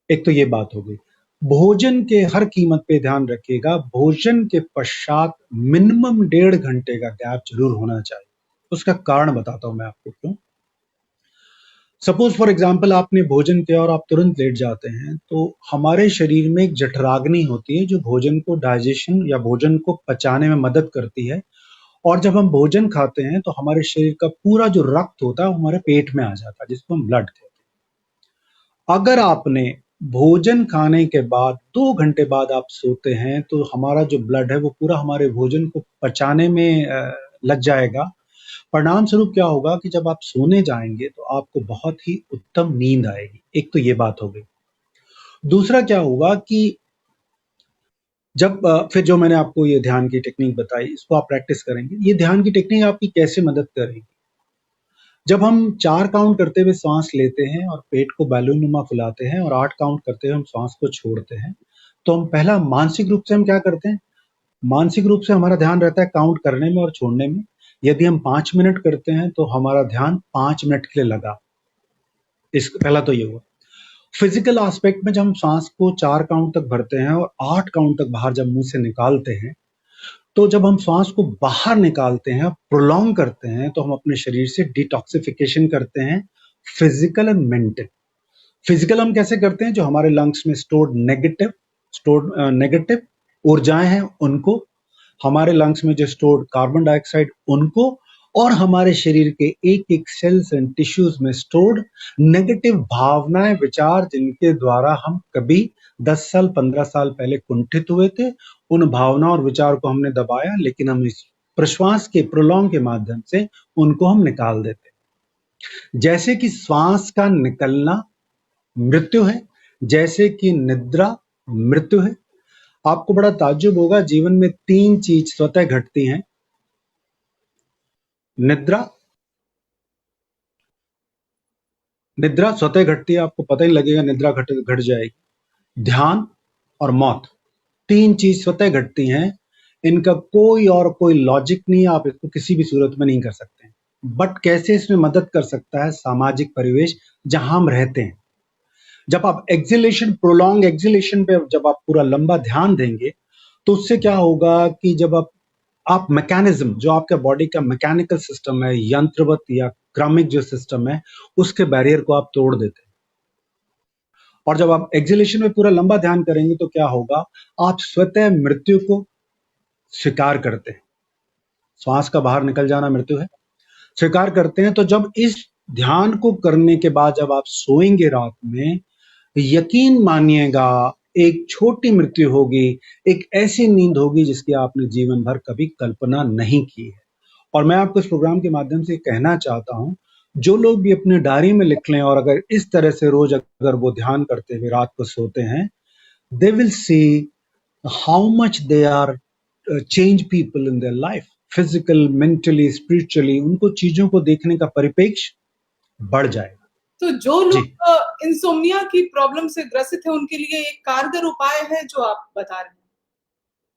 एक तो ये बात हो गई। भोजन के हर कीमत पे ध्यान रखिएगा, भोजन के पश्चात मिनिमम 1.5 घंटे का गैप जरूर होना चाहिए। उसका कारण बताता हूं मैं आपको क्यों। सपोज फॉर एग्जाम्पल आपने भोजन किया और आप तुरंत लेट जाते हैं, तो हमारे शरीर में एक जठराग्नि होती है जो भोजन को डाइजेशन या भोजन को पचाने में मदद करती है। और जब हम भोजन खाते हैं तो हमारे शरीर का पूरा जो रक्त होता है वो हमारे पेट में आ जाता है, जिसको हम ब्लड कहते हैं। अगर आपने भोजन खाने के बाद 2 घंटे बाद आप सोते हैं तो हमारा जो ब्लड है वो पूरा हमारे भोजन को पचाने में लग जाएगा। परिणाम स्वरूप क्या होगा कि जब आप सोने जाएंगे तो आपको बहुत ही उत्तम नींद आएगी। एक तो ये बात हो गई। दूसरा क्या होगा कि जब फिर जो मैंने आपको ये ध्यान की टेक्निक बताई, इसको आप प्रैक्टिस करेंगे। ये ध्यान की टेक्निक आपकी कैसे मदद करेगी, जब हम 4 काउंट करते हुए सांस लेते हैं और पेट को बैलून नुमा फुलाते हैं और 8 काउंट करते हुए हम सांस को छोड़ते हैं, तो हम पहला मानसिक रूप से हम क्या करते हैं, मानसिक रूप से हमारा ध्यान रहता है काउंट करने में और छोड़ने में। यदि हम 5 मिनट करते हैं तो हमारा ध्यान 5 मिनट के लिए लगा। इस पहला तो ये हुआ। फिजिकल एस्पेक्ट में जब हम सांस को 4 काउंट तक भरते हैं और 8 काउंट तक बाहर जब मुंह से निकालते हैं, तो जब हम सांस को बाहर निकालते हैं, प्रोलॉन्ग करते हैं, तो हम अपने शरीर से डिटॉक्सिफिकेशन करते हैं, फिजिकल एंड मेंटल। फिजिकल हम कैसे करते हैं? जो हमारे लंग्स में स्टोर्ड नेगेटिव ऊर्जाएं हैं उनको, हमारे लंग्स में जो स्टोर्ड कार्बन डाइऑक्साइड उनको, और हमारे शरीर के एक एक सेल्स एंड टिश्यूज में स्टोर्ड नेगेटिव भावनाएं, विचार, जिनके द्वारा हम कभी 10 साल 15 साल पहले कुंठित हुए थे, उन भावना और विचार को हमने दबाया, लेकिन हम इस प्रश्वास के प्रोलॉन्ग के माध्यम से उनको हम निकाल देते हैं। जैसे कि श्वास का निकलना मृत्यु है, जैसे कि निद्रा मृत्यु है। आपको बड़ा ताज्जुब होगा, जीवन में 3 चीज स्वतः घटती हैं। निद्रा स्वतः घटती है, आपको पता ही लगेगा निद्रा घट जाएगी। ध्यान और मौत, 3 चीज स्वतः घटती हैं। इनका कोई लॉजिक नहीं है, आप इसको किसी भी सूरत में नहीं कर सकते। बट कैसे इसमें मदद कर सकता है? सामाजिक परिवेश जहां हम रहते हैं। जब आप प्रोलॉन्ग एक्सिलेशन पे जब आप पूरा लंबा ध्यान देंगे, तो उससे क्या होगा कि जब आप मैकेनिज्म, जो आपके बॉडी का मैकेनिकल सिस्टम है, यंत्रवत या क्रमिक जो सिस्टम है, उसके बैरियर को आप तोड़ देते हैं। और जब आप एक्सिलेशन में पूरा लंबा ध्यान करेंगे तो क्या होगा? आप स्वतः मृत्यु को स्वीकार करते हैं। श्वास का बाहर निकल जाना मृत्यु है, स्वीकार करते हैं। तो जब इस ध्यान को करने के बाद जब आप सोएंगे रात में, यकीन मानिएगा एक छोटी मृत्यु होगी, एक ऐसी नींद होगी जिसकी आपने जीवन भर कभी कल्पना नहीं की है। और मैं आपको इस प्रोग्राम के माध्यम से कहना चाहता हूं, जो लोग भी अपने डायरी में लिख लें और अगर इस तरह से रोज अगर वो ध्यान करते हुए रात को सोते हैं, they will see how much they are change people in their life, physical, mentally, spiritually। उनको चीजों को देखने का परिप्रेक्ष्य बढ़ जाएगा। तो जो जी, लोग इंसोम्निया की प्रॉब्लम से ग्रसित है, उनके लिए एक कारगर उपाय है जो आप बता रहे हैं।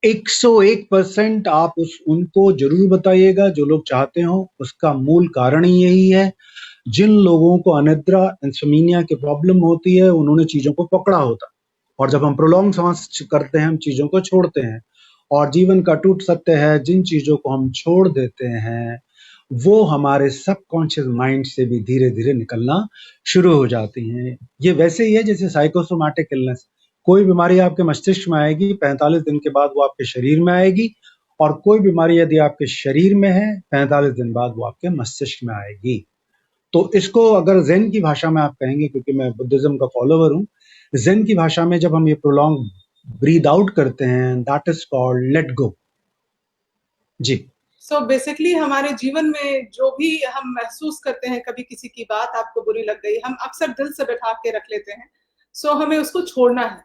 101% आप उनको जरूर बताइएगा, जो लोग चाहते हो। उसका मूल कारण ही यही है। जिन लोगों को अनिद्रा, इंसोम्निया की प्रॉब्लम होती है, उन्होंने चीजों को पकड़ा होता, और जब हम प्रोलॉन्ग सांस करते हैं, हम चीजों को छोड़ते हैं। और जीवन का टूट सत्य है, जिन चीजों को हम छोड़ देते हैं, वो हमारे सबकॉन्शियस माइंड से भी धीरे धीरे निकलना शुरू हो जाती हैं। ये वैसे ही है जैसे साइकोसोमैटिक इलनेस। कोई बीमारी आपके मस्तिष्क में आएगी, 45 दिन के बाद वो आपके शरीर में आएगी, और कोई बीमारी यदि आपके शरीर में है, 45 दिन बाद वो आपके मस्तिष्क में आएगी। तो इसको अगर ज़ेन की भाषा में आप कहेंगे, क्योंकि मैं बुद्धिज्म का फॉलोवर हूँ, ज़ेन की भाषा में जब हम ये प्रोलॉन्ग ब्रीद आउट करते हैं, that is called let go. जी, सो बेसिकली हमारे जीवन में जो भी हम महसूस करते हैं, कभी किसी की बात आपको बुरी लग गई, हम अक्सर दिल से बैठा के रख लेते हैं। सो हमें उसको छोड़ना है।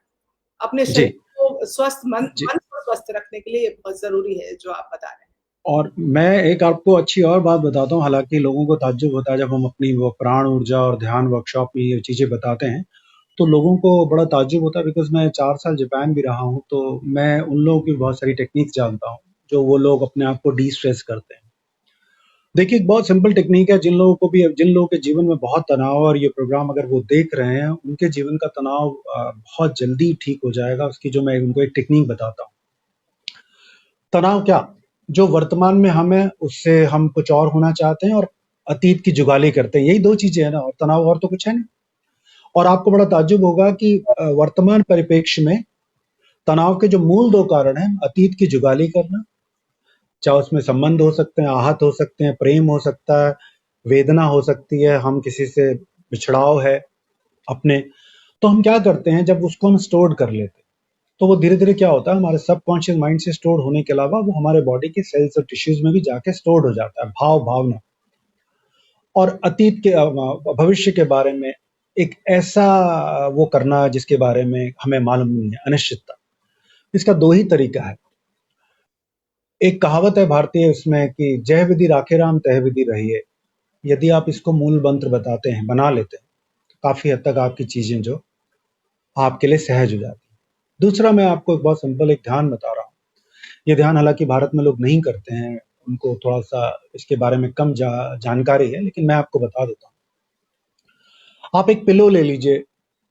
अपने जी, शरीर को स्वस्थ, मन जी। को स्वस्थ रखने के लिए ये बहुत जरूरी है जो आप बता रहे हैं। और मैं एक आपको अच्छी और बात बताता हूँ, हालांकि लोगों को ताज्जुब होता है जब हम अपनी वो प्राण ऊर्जा और ध्यान वर्कशॉप में ये चीजें बताते हैं, तो लोगों को बड़ा ताज्जुब होता है। बिकॉज मैं 4 साल जापान भी रहा हूँ, तो मैं उन लोगों की बहुत सारी टेक्निक्स जानता हूँ, जो वो लोग अपने आप को डी स्ट्रेस करते हैं। देखिए, एक बहुत सिंपल टेक्निक है। जिन लोगों के जीवन में बहुत तनाव है, और ये प्रोग्राम अगर वो देख रहे हैं, उनके जीवन का तनाव बहुत जल्दी ठीक हो जाएगा। उसकी जो मैं उनको एक टेक्निक बताता हूँ। तनाव क्या, जो वर्तमान में हमें, उससे हम कुछ और होना चाहते हैं, और अतीत की जुगाली करते हैं। यही 2 चीजें हैं ना, और तनाव और तो कुछ है नहीं। और आपको बड़ा ताज्जुब होगा कि वर्तमान परिप्रेक्ष्य में तनाव के जो मूल 2 कारण हैं, अतीत की जुगाली करना, चाहे उसमें संबंध हो सकते हैं, आहत हो सकते हैं, प्रेम हो सकता है, वेदना हो सकती है, हम किसी से बिछड़ाव है अपने, तो हम क्या करते हैं, जब उसको हम स्टोर कर लेते हैं, तो वो धीरे धीरे क्या होता है, हमारे सबकॉन्शियस माइंड से स्टोर होने के अलावा वो हमारे बॉडी के सेल्स और टिश्यूज में भी जाके स्टोर हो जाता है, भावना। और अतीत के भविष्य के बारे में एक ऐसा वो करना जिसके बारे में हमें मालूम नहीं है, अनिश्चितता। इसका 2 ही तरीका है। एक कहावत है भारतीय उसमें कि जय विधि राखे राम तह विधि रहिए। यदि आप इसको मूल मंत्र बताते हैं, बना लेते हैं, तो काफी हद तक आपकी चीजें जो आपके लिए सहज हो जाती है। दूसरा, मैं आपको एक बहुत सिंपल एक ध्यान बता रहा हूँ। ये ध्यान हालांकि भारत में लोग नहीं करते हैं, उनको थोड़ा सा इसके बारे में कम जानकारी है, लेकिन मैं आपको बता देता हूँ। आप एक पिलो ले लीजिए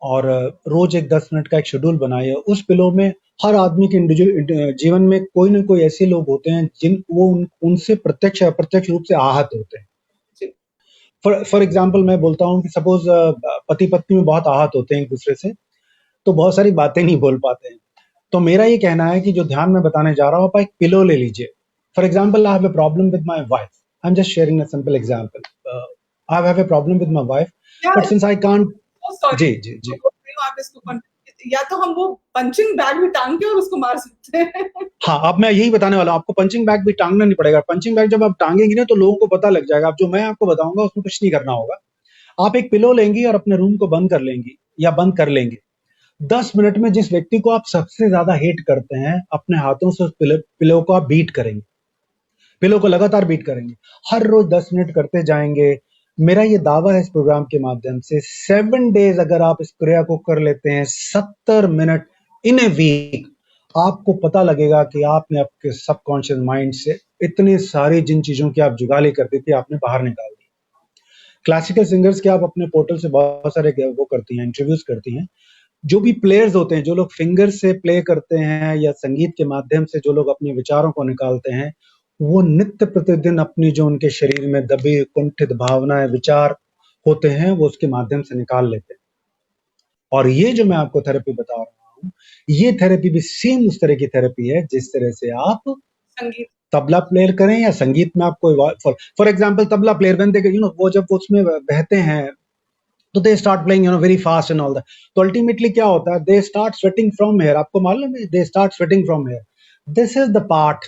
और रोज एक 10 मिनट का एक शेड्यूल बनाइए। उस पिलो में हर आदमी के इंडिविजुअल जीवन में कोई ना कोई ऐसे लोग होते हैं उनसे प्रत्यक्ष या अप्रत्यक्ष रूप से आहत होते हैं। जी, फॉर एग्जाम्पल मैं बोलता हूँ कि सपोज पति पत्नी में बहुत आहत होते हैं एक दूसरे से, तो बहुत सारी बातें नहीं बोल पाते हैं। तो मेरा ये कहना है कि जो ध्यान मैं बताने जा रहा हूँ, आप एक पिलो ले लीजिए। For example, I have a problem with my wife. I am just sharing a simple example. I have a problem with my wife, या but since I can't. Sorry जी जी जी। बोल रही हूँ, आप इसको या तो हम वो पंचिंग बैग भी टांग के और उसको मार सकते हैं। हाँ, अब मैं यही बताने वाला हूँ, आपको पंचिंग बैग भी टांगना नहीं पड़ेगा। पंचिंग बैग जब आप टांगेंगे ना तो लोगों को पता लग जाएगा। अब जो मैं आपको बताऊंगा उसमें कुछ नहीं करना होगा। आप एक पिलो लेंगी और अपने रूम को बंद कर लेंगी या बंद कर लेंगे। 10 मिनट में जिस व्यक्ति को आप सबसे ज्यादा हेट करते हैं, अपने हाथों से उस पिलो को आप बीट करेंगे। पिलो को लगातार बीट करेंगे, हर रोज 10 मिनट करते जाएंगे। मेरा ये दावा है इस प्रोग्राम के माध्यम से, 7 डेज अगर आप इस क्रिया को कर लेते हैं, 70 मिनट इन ए वीक, आपको पता लगेगा कि आपने आपके सबकॉन्शियस माइंड से इतनी सारी जिन चीजों की आप जुगाली करती थी, आपने बाहर निकाल दी। क्लासिकल सिंगर्स के आप अपने पोर्टल से बहुत सारे वो करती हैं, इंटरव्यूज करती हैं। जो भी प्लेयर्स होते हैं, जो लोग फिंगर से प्ले करते हैं या संगीत के माध्यम से जो लोग अपने विचारों को निकालते हैं, वो नित्य प्रतिदिन अपनी जो उनके शरीर में दबी कुंठित भावनाएं, विचार होते हैं, वो उसके माध्यम से निकाल लेते हैं। और ये जो मैं आपको थेरेपी बता रहा हूँ, ये थेरेपी भी सेम उस तरह की थेरेपी है जिस तरह से आप संगीत तबला प्लेयर करें या संगीत में आप कोई फॉर एग्जाम्पल तबला प्लेयर बनते, वो जब उसमें बहते हैं तो they start playing very fast and all that. तो अल्टीमेटली क्या होता है, they start sweating from here. आपको मालूम है, they start sweating from here. This is the part,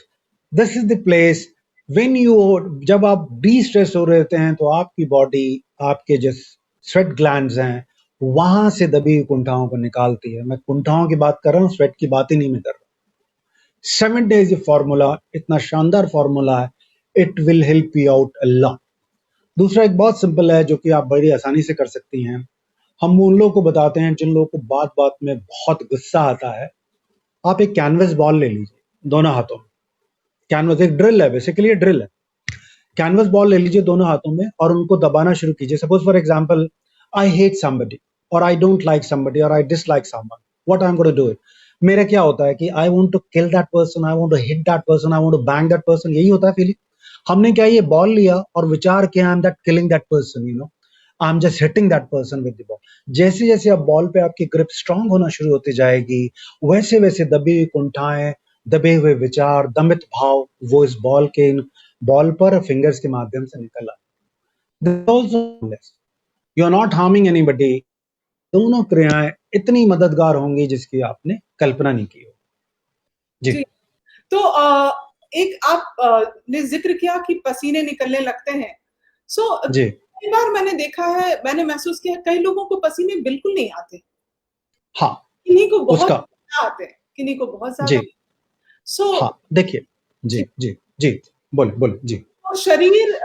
this is the place when you, जब आप डी स्ट्रेस हो रहते हैं तो आपकी बॉडी, आपके जो स्वेट ग्लैंड्स हैं, वहां से दबी हुई कुंठाओं को निकालती है। मैं कुंठाओं की बात कर रहा हूँ, स्वेट की बात ही नहीं मैं कर रहा। 7 डेज ये फॉर्मूला, इतना शानदार फॉर्मूला है, it will help you out a lot. दूसरा एक बहुत सिंपल है जो कि आप बड़ी आसानी से कर सकती हैं। हम उन लोगों को बताते हैं जिन लोगों को बात बात में बहुत गुस्सा आता है। आप एक कैनवस बॉल ले लीजिए दोनों हाथों में। कैनवस एक ड्रिल है, बेसिकली ड्रिल है। कैनवस बॉल ले लीजिए दोनों हाथों में और उनको दबाना शुरू कीजिए। Suppose for example, I hate somebody और आई डोंट लाइक समबडी और I dislike someone, what I am going to do it. मेरा क्या होता है कि I want to kill that person, I want to hit that person, I want to bang that person. यही होता है feeling. हमने क्या ये बॉल लिया और विचार किया, I am that killing that person, I am just hitting that person with the ball. जैसे जैसे अब बॉल पे आपकी ग्रिप स्ट्रांग होना शुरू होती जाएगी, वैसे वैसे दबी हुई कुंठाएं, दबे हुए विचार, दमित भाव, वो इस बॉल के बॉल पर फिंगर्स के माध्यम से निकल आए। You are not harming anybody. दोनों क्रियाएं इतनी मददगार होंगी जिसकी आपने कल्पना नहीं की हो। जी जी। तो एक आप ने जिक्र किया कि पसीने निकलने लगते हैं। सो जी कई बार मैंने देखा है, मैंने महसूस किया, कई लोगों को पसीने बिल्कुल नहीं आते, हाँ, किन्हीं को बहुत उसका ज्यादा आते हैं, किन्हीं को बहुत जी ज्यादा। सो हाँ, देखिए, जी जी, जी जी, बोले बोले जी। और शरीर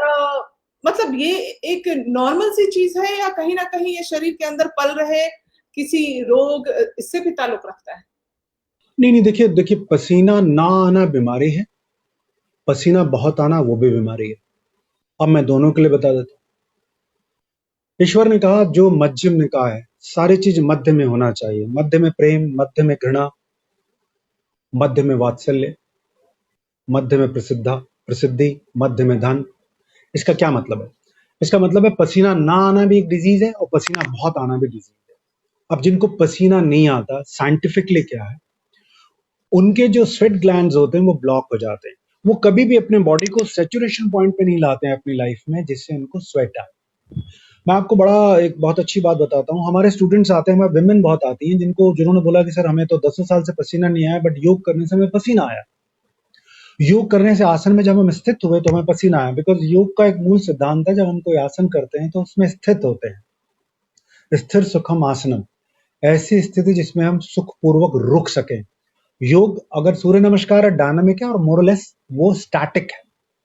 मतलब ये एक नॉर्मल सी चीज है या कहीं ना कहीं ये शरीर के अंदर पल रहे किसी रोग इससे भी ताल्लुक रखता है? नहीं नहीं, देखिए देखिए, पसीना ना आना बीमारी है, पसीना बहुत आना वो भी बीमारी है। अब मैं दोनों के लिए बता देता हूँ। ईश्वर ने कहा जो मध्यम ने कहा है, सारी चीज मध्य में होना चाहिए। मध्य में प्रेम, मध्य में घृणा, मध्य में वात्सल्य, मध्य में प्रसिद्धि, मध्य में धन। इसका क्या मतलब है? इसका मतलब है पसीना ना आना भी एक डिजीज है और पसीना बहुत आना भी डिजीज है। अब जिनको पसीना नहीं आता, साइंटिफिकली क्या है, उनके जो स्वेट ग्लैंड्स होते हैं वो ब्लॉक हो जाते हैं। वो कभी भी अपने बॉडी को सैचुरेशन पॉइंट पे नहीं लाते हैं अपनी लाइफ में जिससे उनको स्वेट आए। मैं आपको एक बहुत अच्छी बात बताता हूँ। हमारे स्टूडेंट्स आते हैं, हमारे विमेन बहुत आती हैं जिन्होंने बोला कि सर हमें तो 10 साल से पसीना नहीं आया, बट योग करने से हमें पसीना आया। योग करने से आसन में जब हम स्थित हुए तो हमें पसीना आया। बिकॉज योग का एक मूल सिद्धांत है, जब हम कोई आसन करते हैं तो उसमें स्थित होते हैं। स्थिर सुखम आसनम, ऐसी स्थिति जिसमें हम सुखपूर्वक रुक सकें। योग अगर सूर्य नमस्कार है, डायनामिक है और मोरलेस वो स्टैटिक है,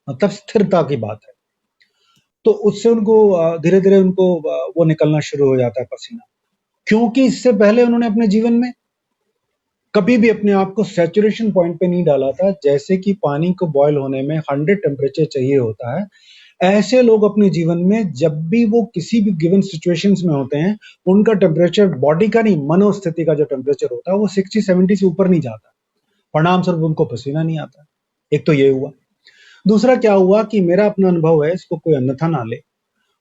मतलब स्थिरता की बात है। तो उससे उनको धीरे धीरे उनको वो निकलना शुरू हो जाता है पसीना, क्योंकि इससे पहले उन्होंने अपने जीवन में कभी भी अपने आप को सैचुरेशन पॉइंट पे नहीं डाला था। जैसे कि पानी को बॉयल होने में 100 टेम्परेचर चाहिए होता है, ऐसे लोग अपने जीवन में जब भी वो किसी भी गिवन सिचुएशंस में होते हैं, उनका टेम्परेचर बॉडी का नहीं, मनोस्थिति का जो टेम्परेचर होता है वो 60-70 से ऊपर नहीं जाता। परिणाम स्वरूप उनको पसीना नहीं आता। एक तो ये हुआ। दूसरा क्या हुआ कि मेरा अपना अनुभव है, इसको कोई अन्यथा ना ले।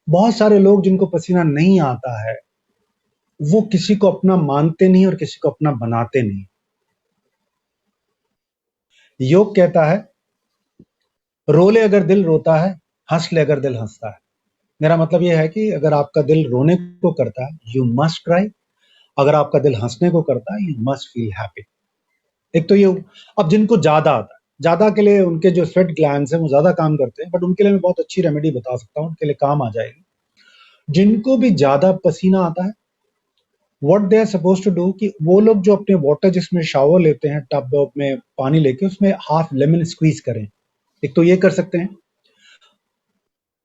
बहुत सारे लोग जिनको पसीना नहीं आता है, वो किसी को अपना मानते नहीं और किसी को अपना बनाते नहीं। योग कहता है, रो ले अगर दिल रोता है, हंस ले अगर दिल हंसता है। मेरा मतलब यह है कि अगर आपका दिल रोने को करता है, यू मस्ट क्राई। अगर आपका दिल हंसने को करता है, यू मस्ट फील हैप्पी। एक तो ये। अब जिनको ज्यादा आता है, ज्यादा के लिए उनके जो स्वेट ग्लैंड्स हैं वो ज्यादा काम करते हैं, बट उनके लिए मैं बहुत अच्छी रेमेडी बता सकता हूँ, उनके लिए काम आ जाएगी। जिनको भी ज्यादा पसीना आता है, what they are suppose to do कि वो लोग जो अपने वाटर जिसमें शावर लेते हैं, टब में पानी लेके उसमें हाफ लेमन स्क्वीज करें। एक तो ये कर सकते हैं।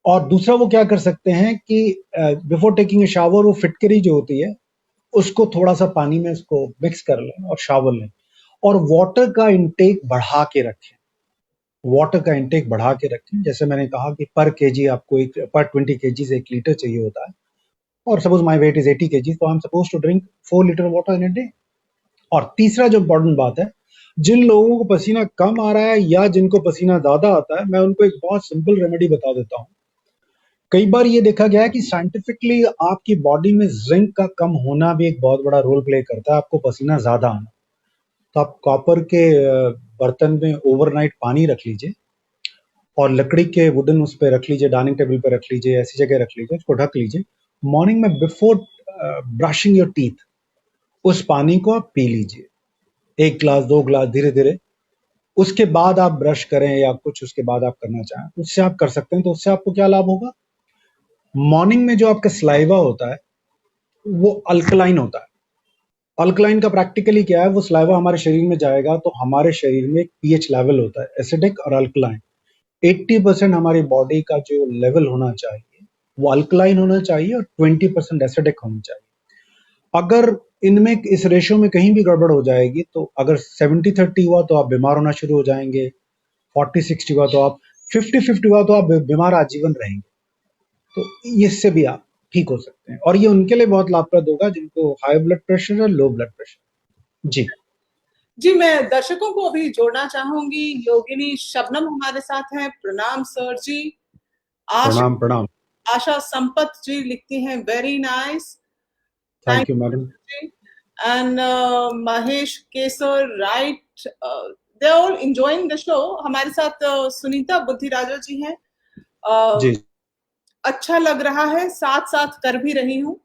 और दूसरा वो क्या कर सकते हैं कि बिफोर टेकिंग ए शावर वो फिटकरी जो होती है उसको थोड़ा सा पानी में उसको मिक्स कर लें और शावर लें। और वाटर का इंटेक बढ़ा के रखें। वाटर का इंटेक बढ़ा के रखें। जैसे मैंने कहा कि पर केजी आपको पर 20 केजी से 1 लीटर चाहिए होता है। और suppose my weight is 80 KG, तो I am suppose to drink 4 litre water in a day. और तीसरा जो इम्पोर्टेंट बात है, जिन लोगों को पसीना कम आ रहा है या जिनको पसीना ज्यादा आता है, मैं उनको एक बहुत सिंपल रेमेडी बता देता हूँ। कई बार ये देखा गया है कि साइंटिफिकली आपकी बॉडी में जिंक का कम होना भी एक बहुत बड़ा रोल प्ले करता है आपको पसीना ज्यादा आना। तो आप कॉपर के बर्तन में ओवरनाइट पानी रख लीजिए और लकड़ी के वुडन उस पर रख लीजिए, डाइनिंग टेबल पर रख लीजिए, ऐसी जगह रख लीजिए, उसको ढक लीजिए। मॉर्निंग में बिफोर ब्रशिंग योर टीथ उस पानी को आप पी लीजिए, 1 ग्लास 2 ग्लास धीरे धीरे। उसके बाद आप ब्रश करें या कुछ उसके बाद आप करना चाहें, उससे आप कर सकते हैं। तो उससे आपको क्या लाभ होगा? मॉर्निंग में जो आपका स्लाइवा होता है वो अल्कलाइन होता है। अल्कलाइन का प्रैक्टिकली क्या है, वो स्लाइवा हमारे शरीर में जाएगा तो हमारे शरीर में एक पीएच लेवल होता है, एसिडिक और अल्कलाइन। 80% हमारी बॉडी का जो लेवल होना चाहिए वो अल्कलाइन होना चाहिए और 20% एसिडिक होना चाहिए। अगर इनमें इस रेशियो में कहीं भी गड़बड़ हो जाएगी तो अगर 70-30 हुआ तो आप बीमार होना शुरू हो जाएंगे, 40-60 हुआ तो आप 50-50 हुआ तो आप बीमार आजीवन रहेंगे। तो इससे भी आप ठीक हो सकते हैं और ये उनके लिए बहुत लाभप्रद होगा जिनको हाई ब्लड प्रेशर और लो ब्लड प्रेशर। जी जी, मैं दर्शकों को भी जोड़ना चाहूंगी। योगिनी शबनम हमारे साथ हैं। प्रणाम सर जी। आशा प्रणाम प्रणाम। आशा संपत जी लिखती हैं, very nice, thank thank you madam. You. And Mahesh Kesar, right, they are all enjoying the show. हमारे साथ सुनीता बुद्धिराजा जी हैं। जी अच्छा लग रहा है, साथ साथ कर भी रही हूँ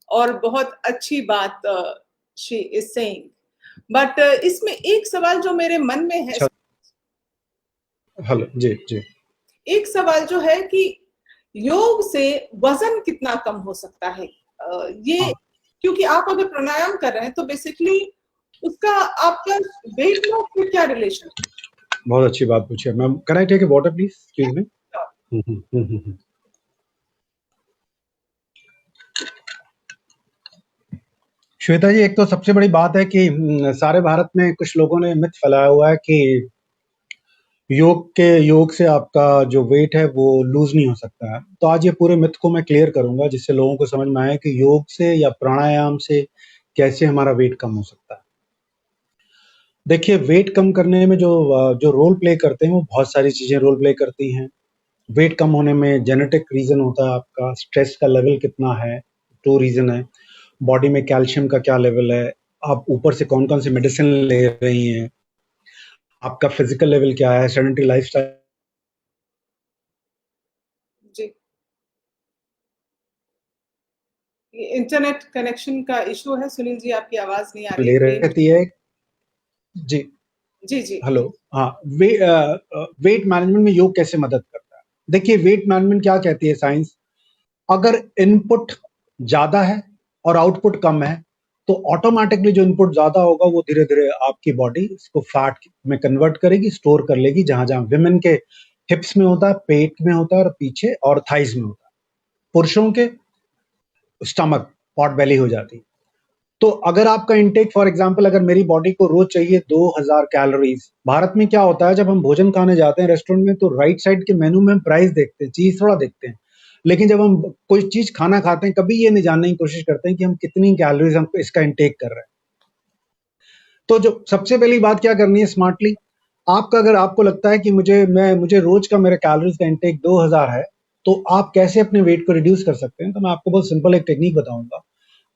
और बहुत अच्छी बात शी इज सेइंग। बट इसमें एक सवाल जो मेरे मन में है, अच्छा। हेलो जी जी। एक सवाल जो है कि योग से वजन कितना कम हो सकता है? ये हाँ, क्योंकि आप अगर प्राणायाम कर रहे हैं तो बेसिकली उसका आपका वेट लॉस से क्या रिलेशन बहुत अच्छी बात पूछी है ma'am. Can I take a water please? Excuse me. है? श्वेता जी, एक तो सबसे बड़ी बात है कि सारे भारत में कुछ लोगों ने मिथ फैलाया हुआ है कि योग से आपका जो वेट है वो लूज नहीं हो सकता है। तो आज ये पूरे मिथ को मैं क्लियर करूंगा जिससे लोगों को समझ में आए कि योग से या प्राणायाम से कैसे हमारा वेट कम हो सकता है। देखिए, वेट कम करने में जो रोल प्ले करते हैं वो बहुत सारी चीजें रोल प्ले करती हैं। वेट कम होने में जेनेटिक रीजन होता है, आपका स्ट्रेस का लेवल कितना है, 2 रीजन है। बॉडी में कैल्शियम का क्या लेवल है, आप ऊपर से कौन कौन सी मेडिसिन ले रही हैं, आपका फिजिकल लेवल क्या है, सेडेंटरी लाइफस्टाइल जी, ये इंटरनेट कनेक्शन का इशू है। सुनील जी, आपकी आवाज नहीं आ रही ले है। रहती है। जी जी जी। हेलो। हाँ, वेट मैनेजमेंट में योग कैसे मदद करता है? देखिए, वेट मैनेजमेंट क्या कहती है साइंस, अगर इनपुट ज्यादा है और आउटपुट कम है तो ऑटोमेटिकली जो इनपुट ज्यादा होगा वो धीरे धीरे आपकी बॉडी इसको फैट में कन्वर्ट करेगी, स्टोर कर लेगी। जहां जहां विमेन के हिप्स में होता है, पेट में होता है और पीछे और थाइज में होता है। पुरुषों के स्टमक, पॉट बेली हो जाती है। तो अगर आपका इंटेक फॉर एग्जांपल, अगर मेरी बॉडी को रोज चाहिए 2000 कैलोरीज, भारत में क्या होता है जब हम भोजन खाने जाते हैं रेस्टोरेंट में, तो राइट साइड के मेनू में हम प्राइस देखते हैं, चीज थोड़ा देखते हैं। लेकिन जब हम कोई चीज खाना खाते हैं, कभी ये नहीं जानने की कोशिश करते हैं कि हम कितनी कैलोरीज हम इसका इंटेक कर रहे हैं। तो जो सबसे पहली बात क्या करनी है स्मार्टली, आपका अगर आपको लगता है कि मुझे रोज का मेरा कैलोरीज का इंटेक 2000 है, तो आप कैसे अपने वेट को रिड्यूस कर सकते हैं? तो मैं आपको बहुत सिंपल एक टेक्निक बताऊंगा।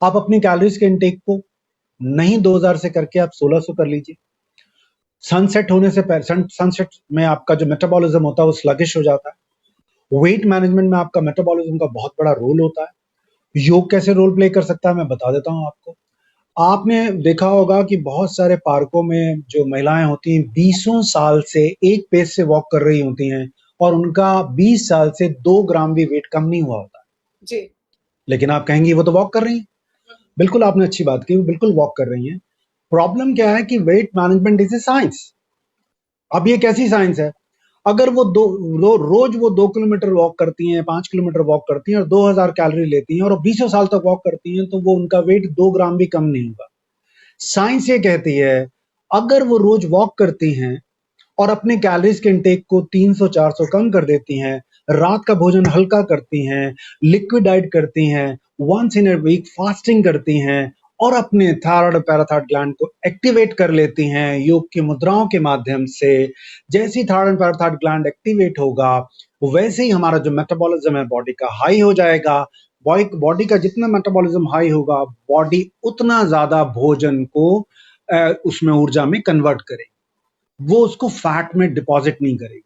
आप अपनी कैलोरीज के इंटेक को नहीं 2000 से करके आप 1600 कर लीजिए। सनसेट होने से पहले, सनसेट में आपका जो मेटाबॉलिज्म होता है वो स्लगिश हो जाता है। वेट मैनेजमेंट में आपका मेटाबॉलिज्म का बहुत बड़ा रोल होता है। योग कैसे रोल प्ले कर सकता है मैं बता देता हूं आपको। आपने देखा होगा कि बहुत सारे पार्कों में जो महिलाएं होती हैं 20 साल से एक पेस से वॉक कर रही होती हैं, और उनका 20 साल से 2 ग्राम भी वेट कम नहीं हुआ होता है। जी। लेकिन आप कहेंगी वो तो वॉक कर रही हैं। बिल्कुल आपने अच्छी बात की, वो बिल्कुल वॉक कर रही हैं। प्रॉब्लम क्या है कि weight management is a science. अब ये कैसी साइंस है? अगर वो रोज वो 2 किलोमीटर वॉक करती हैं, 5 किलोमीटर वॉक करती हैं और 2000 कैलोरी लेती हैं और 20 साल तक वॉक करती हैं, तो वो उनका वेट 2 ग्राम भी कम नहीं होगा। साइंस ये कहती है अगर वो रोज वॉक करती हैं और अपने कैलोरीज के इंटेक को 300-400 कम कर देती हैं, रात का भोजन हल्का करती हैं, लिक्विड डाइट करती हैं, once in a week fasting करती हैं और अपने थायराइड और पैराथाइरोइड ग्लैंड को एक्टिवेट कर लेती हैं योग की मुद्राओं के माध्यम से। जैसे ही थायराइड और पैराथाइरोइड ग्लैंड एक्टिवेट होगा, वैसे ही हमारा जो मेटाबॉलिज्म है बॉडी का हाई हो जाएगा। बॉडी का जितना मेटाबॉलिज्म हाई होगा, बॉडी उतना ज्यादा भोजन को उसमें ऊर्जा में कन्वर्ट करेगी, वो उसको फैट में डिपॉजिट नहीं करेगी।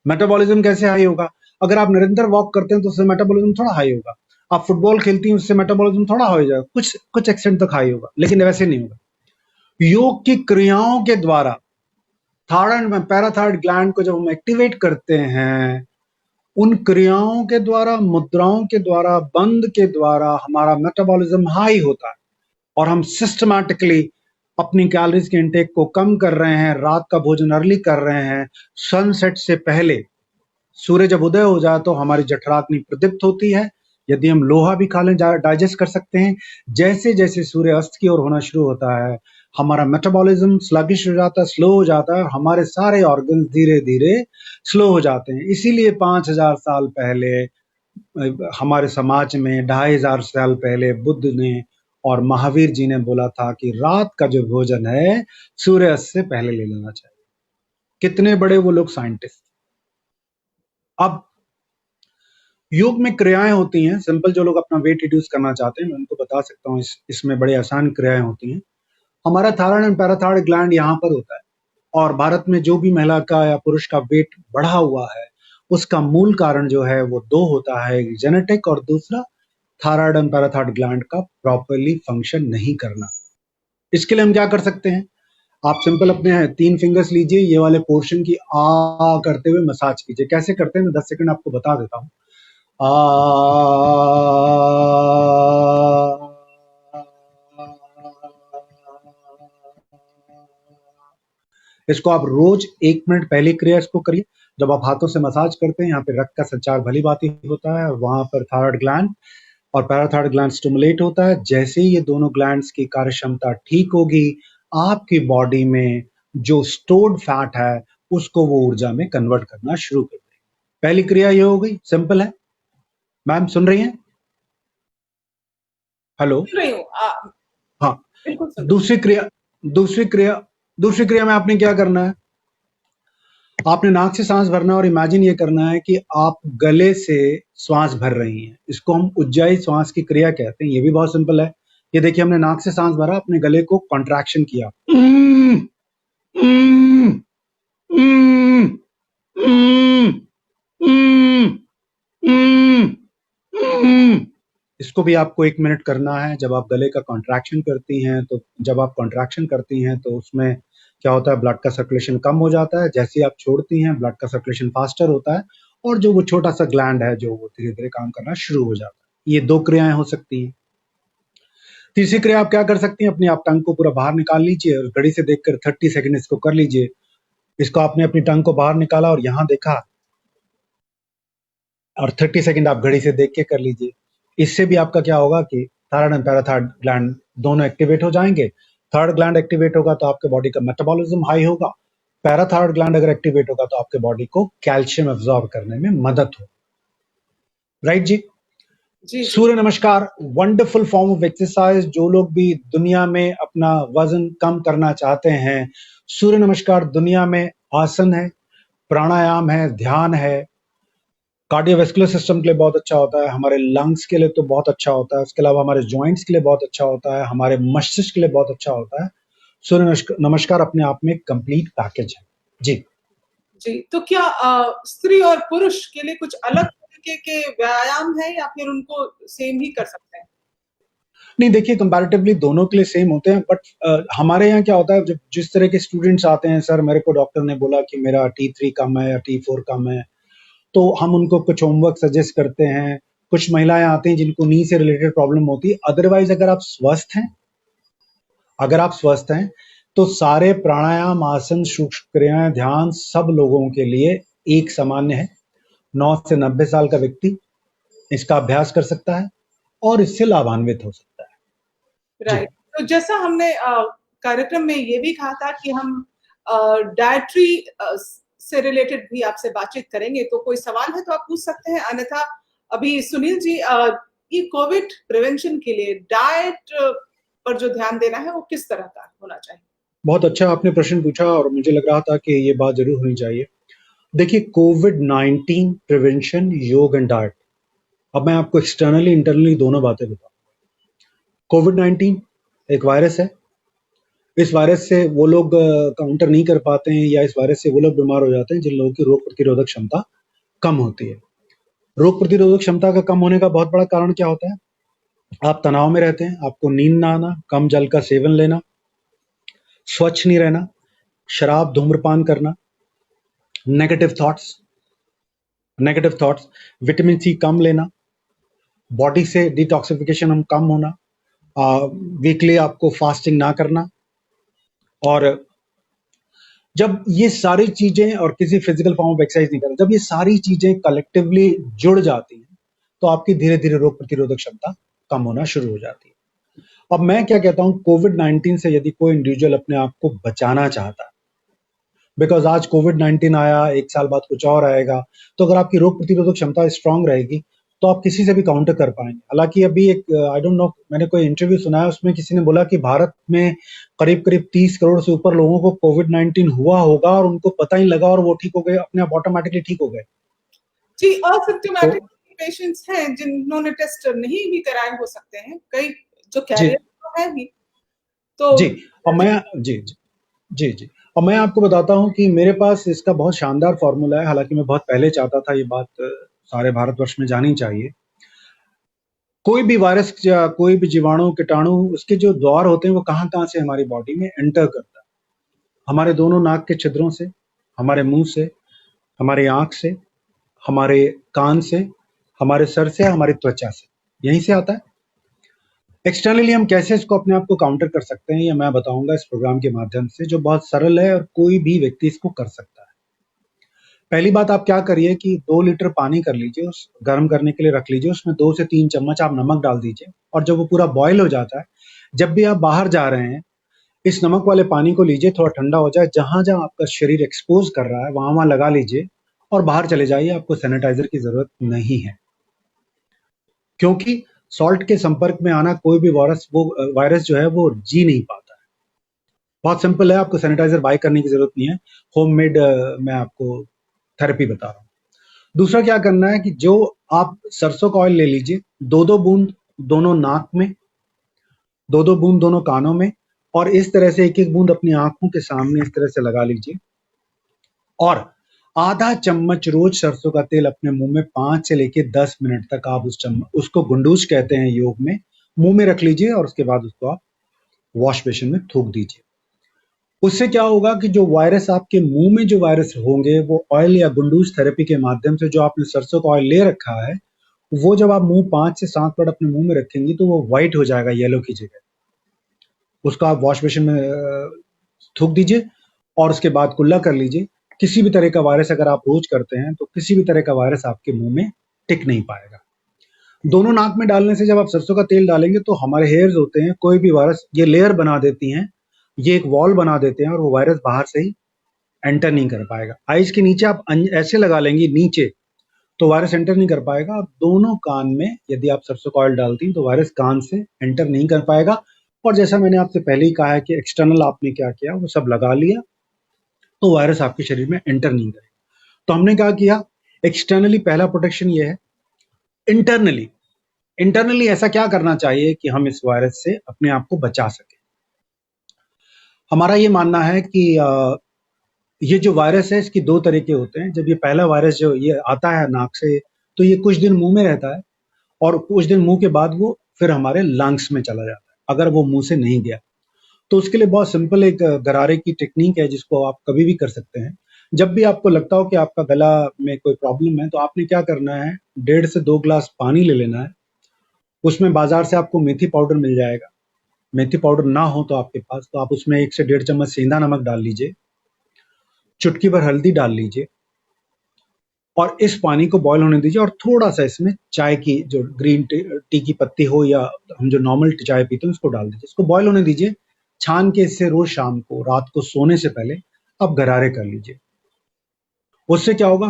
मेटाबॉलिज्म कैसे हाई होगा? अगर आप निरंतर वॉक करते हैं तो उससे मेटाबॉलिज्म थोड़ा हाई होगा। आप फुटबॉल खेलती हैं उससे मेटाबॉलिज्म थोड़ा हो जाएगा, कुछ एक्सटेंट तक हाई होगा, लेकिन वैसे नहीं होगा। योग की क्रियाओं के द्वारा थायराइड में पैराथाइरोइड ग्लैंड को जब हम एक्टिवेट करते हैं, उन क्रियाओं के द्वारा, मुद्राओं के द्वारा, बंद के द्वारा हमारा मेटाबॉलिज्म हाई होता है और हम सिस्टमैटिकली अपनी कैलोरीज के इंटेक को कम कर रहे हैं, रात का भोजन अर्ली कर रहे हैं। सनसेट से पहले सूर्य जब उदय हो जाए तो हमारी जठराग्नि प्रदीप्त होती है। यदि हम लोहा भी खा लें डाइजेस्ट कर सकते हैं। जैसे जैसे सूर्य अस्त की ओर होना शुरू होता है, हमारा मेटाबॉलिज्म स्लगिश हो जाता है, स्लो हो जाता है, हमारे सारे ऑर्गन धीरे धीरे स्लो हो जाते हैं। इसीलिए 5000 साल पहले हमारे समाज में 2500 साल पहले बुद्ध ने और महावीर जी ने बोला था कि रात का जो भोजन है सूर्य अस्त से पहले ले लेना चाहिए। कितने बड़े वो लोग साइंटिस्ट। अब योग में क्रियाएं होती हैं सिंपल। जो लोग अपना वेट रिड्यूस करना चाहते हैं मैं उनको बता सकता हूँ, इसमें बड़े आसान क्रियाएं होती हैं। हमारा थायराइड एंड पैराथाइरोइड ग्लैंड यहाँ पर होता है, और भारत में जो भी महिला का या पुरुष का वेट बढ़ा हुआ है उसका मूल कारण जो है वो दो होता है, जेनेटिक और दूसरा थायराइड एंड पैराथाइरोइड ग्लैंड का प्रॉपरली फंक्शन नहीं करना। इसके लिए हम क्या कर सकते हैं? आप सिंपल अपने 3 फिंगर्स लीजिए, ये वाले पोर्शन की आ करते हुए मसाज कीजिए। कैसे करते हैं मैं 10 सेकंड आपको बता देता हूँ। आ इसको आप रोज 1 मिनट पहले क्रिया इसको करिए। जब आप हाथों से मसाज करते हैं, यहाँ पे रक्त का संचार भली भांति होता है, वहां पर थायराइड ग्लैंड और पैराथाइरोइड ग्लैंड स्टिमुलेट होता है। जैसे ही ये दोनों ग्लैंड्स की कार्य क्षमता ठीक होगी, आपकी बॉडी में जो स्टोर्ड फैट है उसको वो ऊर्जा में कन्वर्ट करना शुरू कर देगी। पहली क्रिया ये हो गई, सिंपल है। मैम सुन रही हैं? हेलो? सुन रही हूँ। हाँ। बिल्कुल सुन रही हूँ। दूसरी क्रिया में आपने क्या करना है? आपने नाक से सांस भरना और इमेजिन ये करना है कि आप गले से श्वास भर रही हैं। इसको हम उज्जाई श्वास की क्रिया कहते हैं। ये भी बहुत सिंपल है। ये देखिए, हमने नाक से सांस भरा, अपने गले को कॉन्ट्रैक्शन किया, इसको भी आपको 1 मिनट करना है। जब आप गले का कॉन्ट्रैक्शन करती हैं तो उसमें क्या होता है, ब्लड का सर्कुलेशन कम हो जाता है। जैसे ही आप छोड़ती हैं, ब्लड का सर्कुलेशन फास्टर होता है और जो वो छोटा सा ग्लैंड है जो वो धीरे धीरे काम करना शुरू हो जाता है। ये 2 क्रियाएं हो सकती हैं। तीसरी क्रिया आप क्या कर सकती हैं? अपने आप टंग को पूरा बाहर निकाल लीजिए और घड़ी से देखकर 30 सेकंड इसको कर लीजिए। इसको आपने अपनी टंग को बाहर निकाला और यहां देखा, और 30 सेकंड आप घड़ी से देख के कर लीजिए। इससे भी आपका क्या होगा कि थायराइड एंड पैराथाइरोइड ग्लैंड दोनों एक्टिवेट हो जाएंगे। थर्ड ग्लैंड एक्टिवेट होगा तो आपके बॉडी का मेटाबॉलिज्म हाई होगा। पैराथायरॉयड ग्लैंड अगर एक्टिवेट होगा तो आपके बॉडी को कैल्शियम एब्जॉर्ब करने में मदद हो। राइट जी। जी जी। सूर्य नमस्कार वंडरफुल फॉर्म ऑफ एक्सरसाइज। जो लोग भी दुनिया में अपना वजन कम करना चाहते हैं, सूर्य नमस्कार दुनिया में आसन है, प्राणायाम है, ध्यान है, कार्डियोवैस्कुलर सिस्टम के लिए बहुत अच्छा होता है, हमारे लंग्स के लिए तो बहुत अच्छा होता है, उसके अलावा हमारे जॉइंट्स के लिए बहुत अच्छा होता है, हमारे मस्तिष्क के लिए बहुत अच्छा होता है। सूर्य नमस्कार अपने आप में एक कंप्लीट पैकेज है जी। जी, तो क्या स्त्री और पुरुष के लिए कुछ अलग तरीके के व्यायाम है या फिर उनको सेम ही कर सकते हैं? नहीं देखिए, कंपैरेटिवली दोनों के लिए सेम होते हैं, बट हमारे यहाँ क्या होता है, जब जिस तरह के स्टूडेंट्स आते हैं, सर मेरे को डॉक्टर ने बोला कि मेरा T3 कम है या T4 कम है, तो हम उनको कुछ होमवर्क सजेस्ट करते हैं। कुछ महिलाएं आती हैं जिनको नी से रिलेटेड प्रॉब्लम होती है। अदरवाइज अगर आप स्वस्थ हैं तो सारे प्राणायाम, आसन, सूक्ष्म क्रियाएं, ध्यान सब लोगों के लिए एक सामान्य है। 9 से 90 साल का व्यक्ति इसका अभ्यास कर सकता है और इससे लाभान्वित हो सकता है। राइट। तो जैसा हमने कार्यक्रम में ये भी कहा था कि हम डाइटरी से रिलेटेड भी आपसे बातचीत करेंगे, तो कोई सवाल है तो आप पूछ सकते हैं, अन्यथा अभी सुनील जी ये कोविड प्रिवेंशन के लिए डाइट पर जो ध्यान देना है वो किस तरह का होना चाहिए? बहुत अच्छा आपने प्रश्न पूछा और मुझे लग रहा था कि ये बात जरूर होनी चाहिए। देखिए, कोविड-19 प्रिवेंशन, योग एंड डाइट। अब मैं आपको एक्सटर्नली इंटरनली दोनों बातें बताऊंगा। कोविड-19 एक वायरस है। इस वायरस से वो लोग काउंटर नहीं कर पाते हैं, या इस वायरस से वो लोग बीमार हो जाते हैं जिन लोगों की रोग प्रतिरोधक क्षमता कम होती है। रोग प्रतिरोधक क्षमता का कम होने का बहुत बड़ा कारण क्या होता है? आप तनाव में रहते हैं, आपको नींद ना आना, कम जल का सेवन लेना, स्वच्छ नहीं रहना, शराब, धूम्रपान करना, नेगेटिव थॉट्स, विटामिन सी कम लेना, बॉडी से डिटॉक्सिफिकेशन हम कम होना, वीकली आपको फास्टिंग ना करना। और जब ये सारी चीजें, और किसी फिजिकल फॉर्म ऑफ एक्सरसाइज नहीं करना, जब ये सारी चीजें कलेक्टिवली जुड़ जाती हैं तो आपकी धीरे धीरे रोग प्रतिरोधक क्षमता कम होना शुरू हो जाती है। अब मैं क्या कहता हूं, कोविड-19 से यदि कोई इंडिविजुअल अपने आप को बचाना चाहता है, बिकॉज आज कोविड-19 आया, एक साल बाद कुछ और आएगा, तो अगर आपकी रोग प्रतिरोधक क्षमता स्ट्रांग रहेगी तो आप किसी से भी काउंटर कर पाएंगे। हालांकि अभी एक आई डोंट नो, मैंने कोई इंटरव्यू सुना है, उसमें किसी ने बोला कि भारत में करीब करीब 30 करोड़ से ऊपर लोगों को कोविड-19 हुआ होगा और उनको पता ही लगा और वो ठीक हो गए, अपने आप ऑटोमेटिकली ठीक हो गए। जी, असिम्प्टोमेटिक पेशेंट्स हैं जिन्होंने टेस्ट नहीं भी कराए हो सकते हैं, कई जो कैरियर तो है ही। तो जी, और मैं आपको बताता हूं कि मेरे पास इसका बहुत शानदार फॉर्मूला है। हालांकि मैं बहुत पहले चाहता था, ये बात सारे भारतवर्ष में जानी चाहिए। कोई भी वायरस या कोई भी जीवाणु, कीटाणु, उसके जो द्वार होते हैं वो कहां से हमारी बॉडी में एंटर करता है? हमारे दोनों नाक के छिद्रों से, हमारे मुंह से, हमारे आंख से, हमारे कान से, हमारे सर से, हमारी त्वचा से, यहीं से आता है। एक्सटर्नली हम कैसे इसको अपने आप को काउंटर कर सकते हैं, ये मैं बताऊंगा इस प्रोग्राम के माध्यम से, जो बहुत सरल है और कोई भी व्यक्ति इसको कर सकता है। पहली बात, आप क्या करिए कि 2 लीटर पानी कर लीजिए, उस गर्म करने के लिए रख लीजिए, उसमें 2 से 3 चम्मच आप नमक डाल दीजिए, और जब वो पूरा बॉयल हो जाता है, जब भी आप बाहर जा रहे हैं, इस नमक वाले पानी को लीजिए, थोड़ा ठंडा हो जाए, जहां जहां आपका शरीर एक्सपोज कर रहा है वहां वहां लगा लीजिए और बाहर चले जाइए। आपको सैनिटाइजर की जरूरत नहीं है, क्योंकि सॉल्ट के संपर्क में आना कोई भी वायरस जो है वो जी नहीं पाता है। बहुत सिंपल है, आपको सैनिटाइजर बाय करने की जरूरत नहीं है, होममेड मैं आपको थेरेपी बता रहा हूं। दूसरा क्या करना है कि जो आप सरसों का ऑयल ले लीजिए, 2-2 बूंद दोनों नाक में, 2-2 बूंद दोनों कानों में, और इस तरह से एक एक बूंद अपनी आंखों के सामने इस तरह से लगा लीजिए, और आधा चम्मच रोज सरसों का तेल अपने मुंह में 5 से लेके 10 मिनट तक आप उसको गुंडूच कहते हैं योग में, मुंह में रख लीजिए, और उसके बाद उसको आप वॉश बेसिन में थूक दीजिए। उससे क्या होगा कि जो वायरस आपके मुंह में, जो वायरस होंगे, वो ऑयल या गुंडूच थेरेपी के माध्यम से, जो आपने सरसों का ऑयल ले रखा है, वो जब आप मुंह 5 से 7 मिनट अपने मुंह में रखेंगे तो वो व्हाइट हो जाएगा, येलो की जगह। उसको आप वॉश बेसिन में थूक दीजिए और उसके बाद कुल्ला कर लीजिए। किसी भी तरह का वायरस अगर आप रोज करते हैं तो किसी भी तरह का वायरस आपके मुंह में टिक नहीं पाएगा। दोनों नाक में डालने से जब आप सरसों का तेल डालेंगे तो हमारे हेयर्स होते हैं, कोई भी वायरस ये लेयर बना देती हैं, ये एक वॉल बना देते हैं और वो वायरस बाहर से ही एंटर नहीं कर पाएगा। आइज के नीचे आप ऐसे लगा लेंगे नीचे तो वायरस एंटर नहीं कर पाएगा। और दोनों कान में यदि आप सरसों का ऑयल डालती हैं तो वायरस कान से एंटर नहीं कर पाएगा। और जैसा मैंने आपसे पहले ही कहा है कि एक्सटर्नल आपने क्या किया, वो सब लगा लिया तो वायरस आपके शरीर में एंटर नहीं करेगा। तो हमने क्या किया, एक्सटर्नली पहला प्रोटेक्शन ये है। इंटरनली इंटरनली ऐसा क्या करना चाहिए कि हम इस वायरस से अपने आप को बचा सकें। हमारा ये मानना है कि ये जो वायरस है इसकी दो तरीके होते हैं। जब ये पहला वायरस जो ये आता है नाक से, तो ये कुछ दिन मुंह में रहता है और कुछ दिन मुंह के बाद वो फिर हमारे लंग्स में चला जाता है अगर वो मुंह से नहीं गया। तो उसके लिए बहुत सिंपल एक गरारे की टेक्निक है जिसको आप कभी भी कर सकते हैं। जब भी आपको लगता हो कि आपका गला में कोई प्रॉब्लम है तो आपने क्या करना है, 1.5 से 2 ग्लास पानी ले लेना है। उसमें बाजार से आपको मेथी पाउडर मिल जाएगा। मेथी पाउडर ना हो तो आपके पास, तो आप उसमें 1 से 1.5 चम्मच सेंधा नमक डाल लीजिए, चुटकी भर हल्दी डाल लीजिए और इस पानी को बॉयल होने दीजिए। और थोड़ा सा इसमें चाय की जो ग्रीन टी की पत्ती हो या हम जो नॉर्मल चाय पीते हैं उसको डाल दीजिए। इसको बॉयल होने दीजिए। छान के इससे रोज शाम को रात को सोने से पहले आप गरारे कर लीजिए। उससे क्या होगा,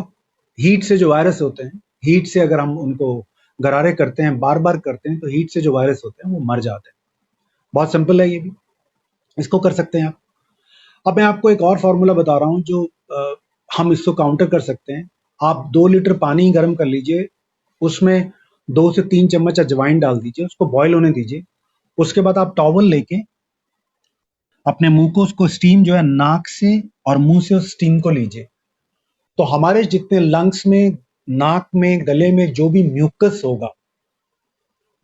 हीट से जो वायरस होते हैं, हीट से अगर हम उनको गरारे करते हैं, बार बार करते हैं, तो हीट से जो वायरस होते हैं वो मर जाते हैं। बहुत सिंपल है ये भी, इसको कर सकते हैं आप। अब मैं आपको एक और फॉर्मूला बता रहा हूँ जो हम इसको काउंटर कर सकते हैं। आप 2 लीटर पानी गर्म कर लीजिए, उसमें 2 से 3 चम्मच अजवाइन डाल दीजिए, उसको बॉयल होने दीजिए। उसके बाद आप टॉवल लेके अपने मुंह को, उसको स्टीम जो है नाक से और मुंह से उस स्टीम को लीजिए। तो हमारे जितने लंग्स में, नाक में, गले में जो भी म्यूकस होगा,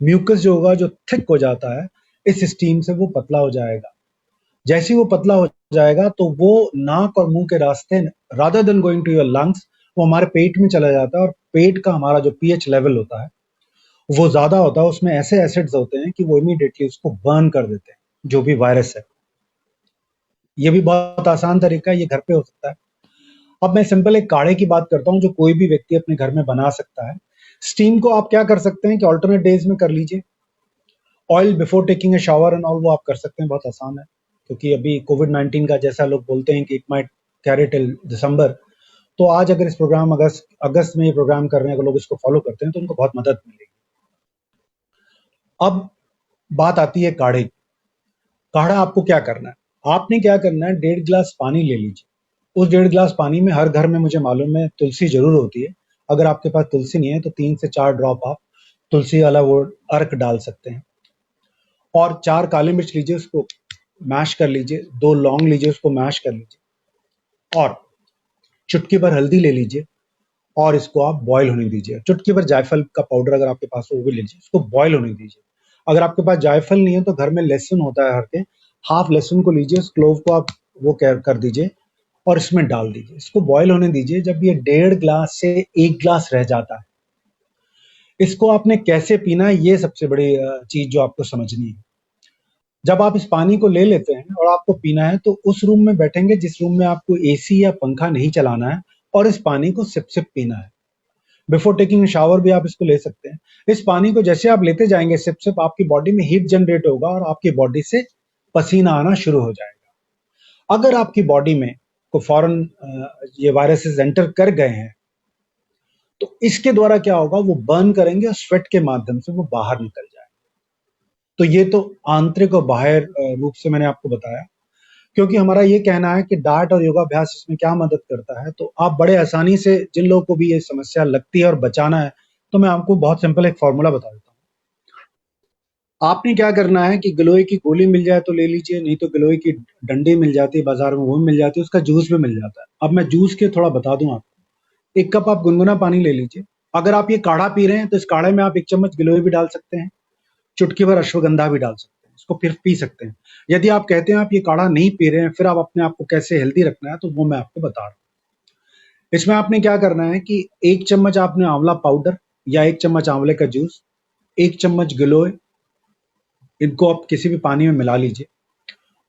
म्यूकस जो होगा जो थिक हो जाता है, इस स्टीम से वो पतला हो जाएगा। जैसे ही वो पतला हो जाएगा तो वो नाक और मुंह के रास्ते, rather than going to your lungs, वो हमारे पेट में चला जाता है। और पेट का हमारा जो पीएच लेवल होता है वो ज्यादा होता है, उसमें ऐसे एसिड्स होते हैं कि वो इमीडिएटली उसको बर्न कर देते हैं जो भी वायरस है। ये भी बहुत आसान तरीका है, ये घर पे हो सकता है। अब मैं सिंपल एक काढ़े की बात करता हूँ जो कोई भी व्यक्ति अपने घर में बना सकता है। स्टीम को आप क्या कर सकते हैं कि ऑल्टरनेट डेज में कर लीजिए। Oil before taking a shower and all वो आप कर सकते हैं, बहुत आसान है। क्योंकि अभी कोविड-19 का जैसा लोग बोलते हैं कि इट माइट कैरी टिल दिसंबर, तो आज अगर इस प्रोग्राम अगस्त में ये प्रोग्राम कर रहे हैं, अगर लोग इसको फॉलो करते हैं तो उनको बहुत मदद मिलेगी। अब बात आती है काढ़े की। काढ़ा आपको क्या करना है, आपने क्या करना है, 1.5 गिलास पानी ले लीजिए। उस 1.5 गिलास पानी में, हर घर में मुझे मालूम है तुलसी जरूर होती है, अगर आपके पास तुलसी नहीं है तो 3 से 4 ड्रॉप आप तुलसी वाला वो अर्क डाल सकते हैं। और 4 काली मिर्च लीजिए, उसको मैश कर लीजिए। 2 लौंग लीजिए, उसको मैश कर लीजिए। और चुटकी भर हल्दी ले लीजिए और इसको आप बॉयल होने दीजिए। चुटकी भर जायफल का पाउडर अगर आपके पास हो वो भी ले लीजिए, इसको बॉयल होने दीजिए। अगर आपके पास जायफल नहीं है तो घर में लहसुन होता है हर के, हाफ लहसुन को लीजिए, उस क्लोव को आप वो कर दीजिए और इसमें डाल दीजिए। इसको बॉयल होने दीजिए। जब ये 1.5 ग्लास से 1 ग्लास रह जाता है, इसको आपने कैसे पीना है ये सबसे बड़ी चीज जो आपको समझनी है। जब आप इस पानी को ले लेते हैं और आपको पीना है तो उस रूम में बैठेंगे जिस रूम में आपको एसी या पंखा नहीं चलाना है, और इस पानी को सिप सिप पीना है। बिफोर टेकिंग शावर भी आप इसको ले सकते हैं। इस पानी को जैसे आप लेते जाएंगे सिप सिप, आपकी बॉडी में हीट जनरेट होगा और आपकी बॉडी से पसीना आना शुरू हो जाएगा। अगर आपकी बॉडी में को फौरन ये वायरसेस एंटर कर गए हैं तो इसके द्वारा क्या होगा, वो बर्न करेंगे और स्वेट के माध्यम से वो बाहर निकल जाएगा। तो ये तो आंतरिक और बाह्य रूप से मैंने आपको बताया। क्योंकि हमारा ये कहना है कि डाइट और योगाभ्यास इसमें क्या मदद करता है, तो आप बड़े आसानी से, जिन लोगों को भी ये समस्या लगती है और बचाना है, तो मैं आपको बहुत सिंपल एक फॉर्मूला बता देता हूँ। आपने क्या करना है कि गिलोय की गोली मिल जाए तो ले लीजिए, नहीं तो गिलोय की डंडी मिल जाती है बाजार में, वो भी मिल जाती है, उसका जूस भी मिल जाता है। अब मैं जूस के थोड़ा बता दूं आपको। 1 कप आप गुनगुना पानी ले लीजिए। अगर आप ये काढ़ा पी रहे हैं तो इस काढ़े में आप 1 चम्मच गिलोय भी डाल सकते हैं, चुटकी भर अश्वगंधा भी डाल सकते हैं, इसको फिर पी सकते हैं। यदि आप कहते हैं आप ये काढ़ा नहीं पी रहे हैं, फिर आप अपने आप को कैसे हेल्दी रखना है, तो वो मैं आपको बता रहा हूँ। इसमें आपने क्या करना है कि 1 चम्मच आपने आंवला पाउडर या 1 चम्मच आंवले का जूस, 1 चम्मच गिलोय, इनको आप किसी भी पानी में मिला लीजिए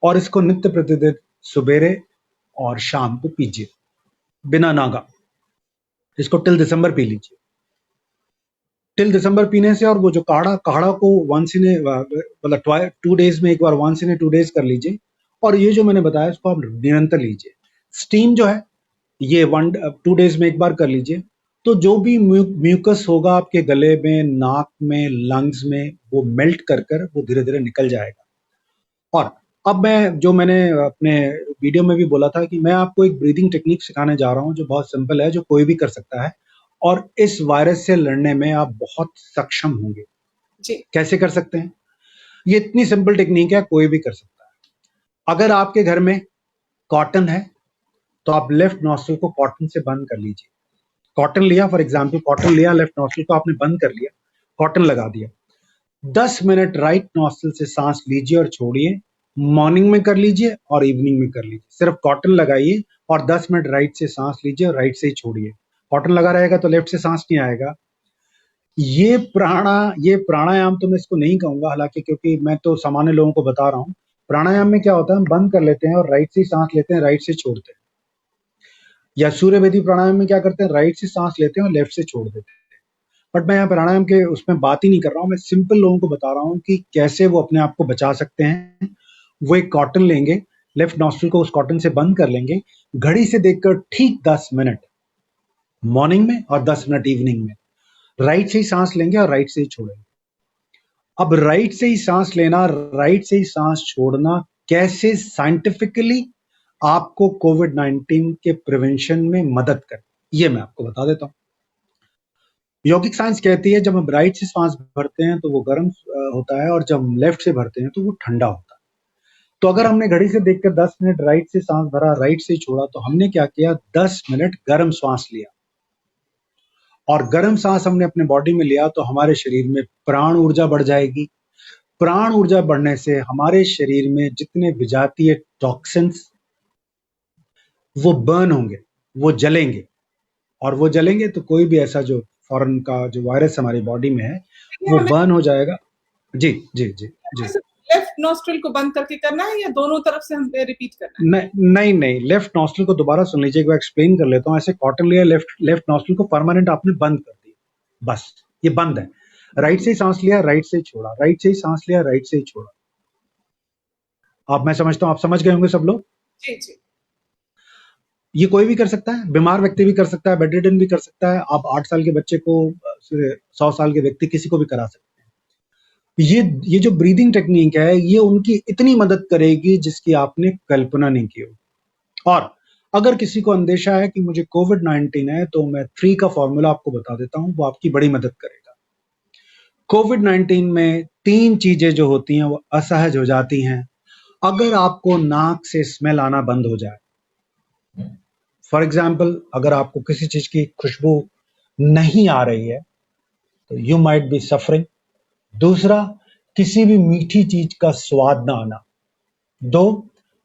और इसको नित्य प्रतिदिन सुबेरे और शाम को पीजिए बिना नागा। इसको टिल दिसंबर पी लीजिए। टिल दिसंबर पीने से, और वो जो काढ़ा को वंस इन मतलब 2 डेज में एक बार, वंस इन 2 डेज कर लीजिए। और ये जो मैंने बताया इसको आप निरंतर लीजिए। स्टीम जो है ये 2 डेज में एक बार कर लीजिए। तो जो भी म्यूकस होगा आपके गले में, नाक में, लंग्स में, वो मेल्ट कर कर वो धीरे धीरे निकल जाएगा। और अब मैंने अपने वीडियो में भी बोला था कि मैं आपको एक ब्रीदिंग टेक्निक सिखाने जा रहा हूं जो बहुत सिंपल है, जो कोई भी कर सकता है, और इस वायरस से लड़ने में आप बहुत सक्षम होंगे। जी कैसे कर सकते हैं? ये इतनी सिंपल टेक्निक है, कोई भी कर सकता है। अगर आपके घर में कॉटन है तो आप लेफ्ट नॉस्ट्रिल को कॉटन से बंद कर लीजिए। कॉटन लिया, फॉर एग्जाम्पल कॉटन लिया, लेफ्ट नॉस्ट्रिल को आपने बंद कर लिया, कॉटन लगा दिया। 10 मिनट राइट नॉस्ट्रिल से सांस लीजिए और छोड़िए। मॉर्निंग में कर लीजिए और इवनिंग में कर लीजिए। सिर्फ कॉटन लगाइए और 10 मिनट राइट से सांस लीजिए और राइट से ही छोड़िए। कॉटन लगा रहेगा तो लेफ्ट से सांस नहीं आएगा। ये प्राणायाम तो मैं इसको नहीं कहूंगा, हालांकि, क्योंकि मैं तो सामान्य लोगों को बता रहा हूं। प्राणायाम में क्या होता है, हम बंद कर लेते हैं और राइट से सांस लेते हैं, राइट से छोड़ते हैं। या सूर्यवेदी प्राणायाम में क्या करते हैं, राइट से सांस लेते हैं और लेफ्ट से छोड़ देते हैं। बट मैं यहाँ प्राणायाम के उसमें बात ही नहीं कर रहा हूँ, मैं सिंपल लोगों को बता रहा हूँ कि कैसे वो अपने आप को बचा सकते हैं। वो एक कॉटन लेंगे, लेफ्ट नॉस्ट्रिल को उस कॉटन से बंद कर लेंगे, घड़ी से देखकर ठीक 10 मिनट मॉर्निंग में और 10 मिनट इवनिंग में राइट से ही सांस लेंगे और राइट से ही छोड़ेंगे। अब राइट से ही सांस लेना, राइट से ही सांस छोड़ना कैसे साइंटिफिकली आपको कोविड-19 के प्रिवेंशन में मदद करे, ये मैं आपको बता देता हूं। यौगिक साइंस कहती है जब हम राइट से सांस भरते हैं तो वो गर्म होता है, और जब हम लेफ्ट से भरते हैं तो वो ठंडा होता है। तो अगर हमने घड़ी से देखकर 10 मिनट राइट से सांस भरा, राइट से ही छोड़ा, तो हमने क्या किया, 10 मिनट गर्म सांस लिया। और गर्म सांस हमने अपने बॉडी में लिया तो हमारे शरीर में प्राण ऊर्जा बढ़ जाएगी। प्राण ऊर्जा बढ़ने से हमारे शरीर में जितने विजातीय टॉक्सिन्स वो बर्न होंगे, वो जलेंगे। और वो जलेंगे तो कोई भी ऐसा जो फॉरेन का जो वायरस हमारी बॉडी में है वो बर्न हो जाएगा। जी जी जी जी। लेफ्ट नॉस्ट्रिल को बंद करके करना है या दोनों तरफ से हमें रिपीट करना है? नहीं, लेफ्ट नॉस्ट्रिल को दोबारा सुन लीजिए, एक बार एक्सप्लेन कर लेता हूँ। ऐसे कॉटन लिया, लेफ्ट नॉस्ट्रिल को परमानेंट आपने बंद कर दिया, बस ये बंद है। राइट से ही सांस लिया, राइट से ही छोड़ा, राइट से ही सांस लिया, राइट से ही छोड़ा। मैं समझता हूँ आप समझ गए होंगे सब लोग। जी जी। ये कोई भी कर सकता है, बीमार व्यक्ति भी कर सकता है, बेडरिडन भी कर सकता है। आप 8 साल के बच्चे को, 100 साल के व्यक्ति, किसी को भी करा सकते हैं। ये जो ब्रीदिंग टेक्निक है ये उनकी इतनी मदद करेगी जिसकी आपने कल्पना नहीं की हो। और अगर किसी को अंदेशा है कि मुझे कोविड-19 है तो मैं 3 का फॉर्मूला आपको बता देता हूं, वो आपकी बड़ी मदद करेगा। कोविड-19 में 3 चीजें जो होती हैं वो असहज हो जाती हैं अगर आपको नाक से स्मेल आना बंद हो जाए। फॉर एग्जाम्पल, अगर आपको किसी चीज की खुशबू नहीं आ रही है तो यू माइट बी सफरिंग। दूसरा, किसी भी मीठी चीज का स्वाद ना आना। 2,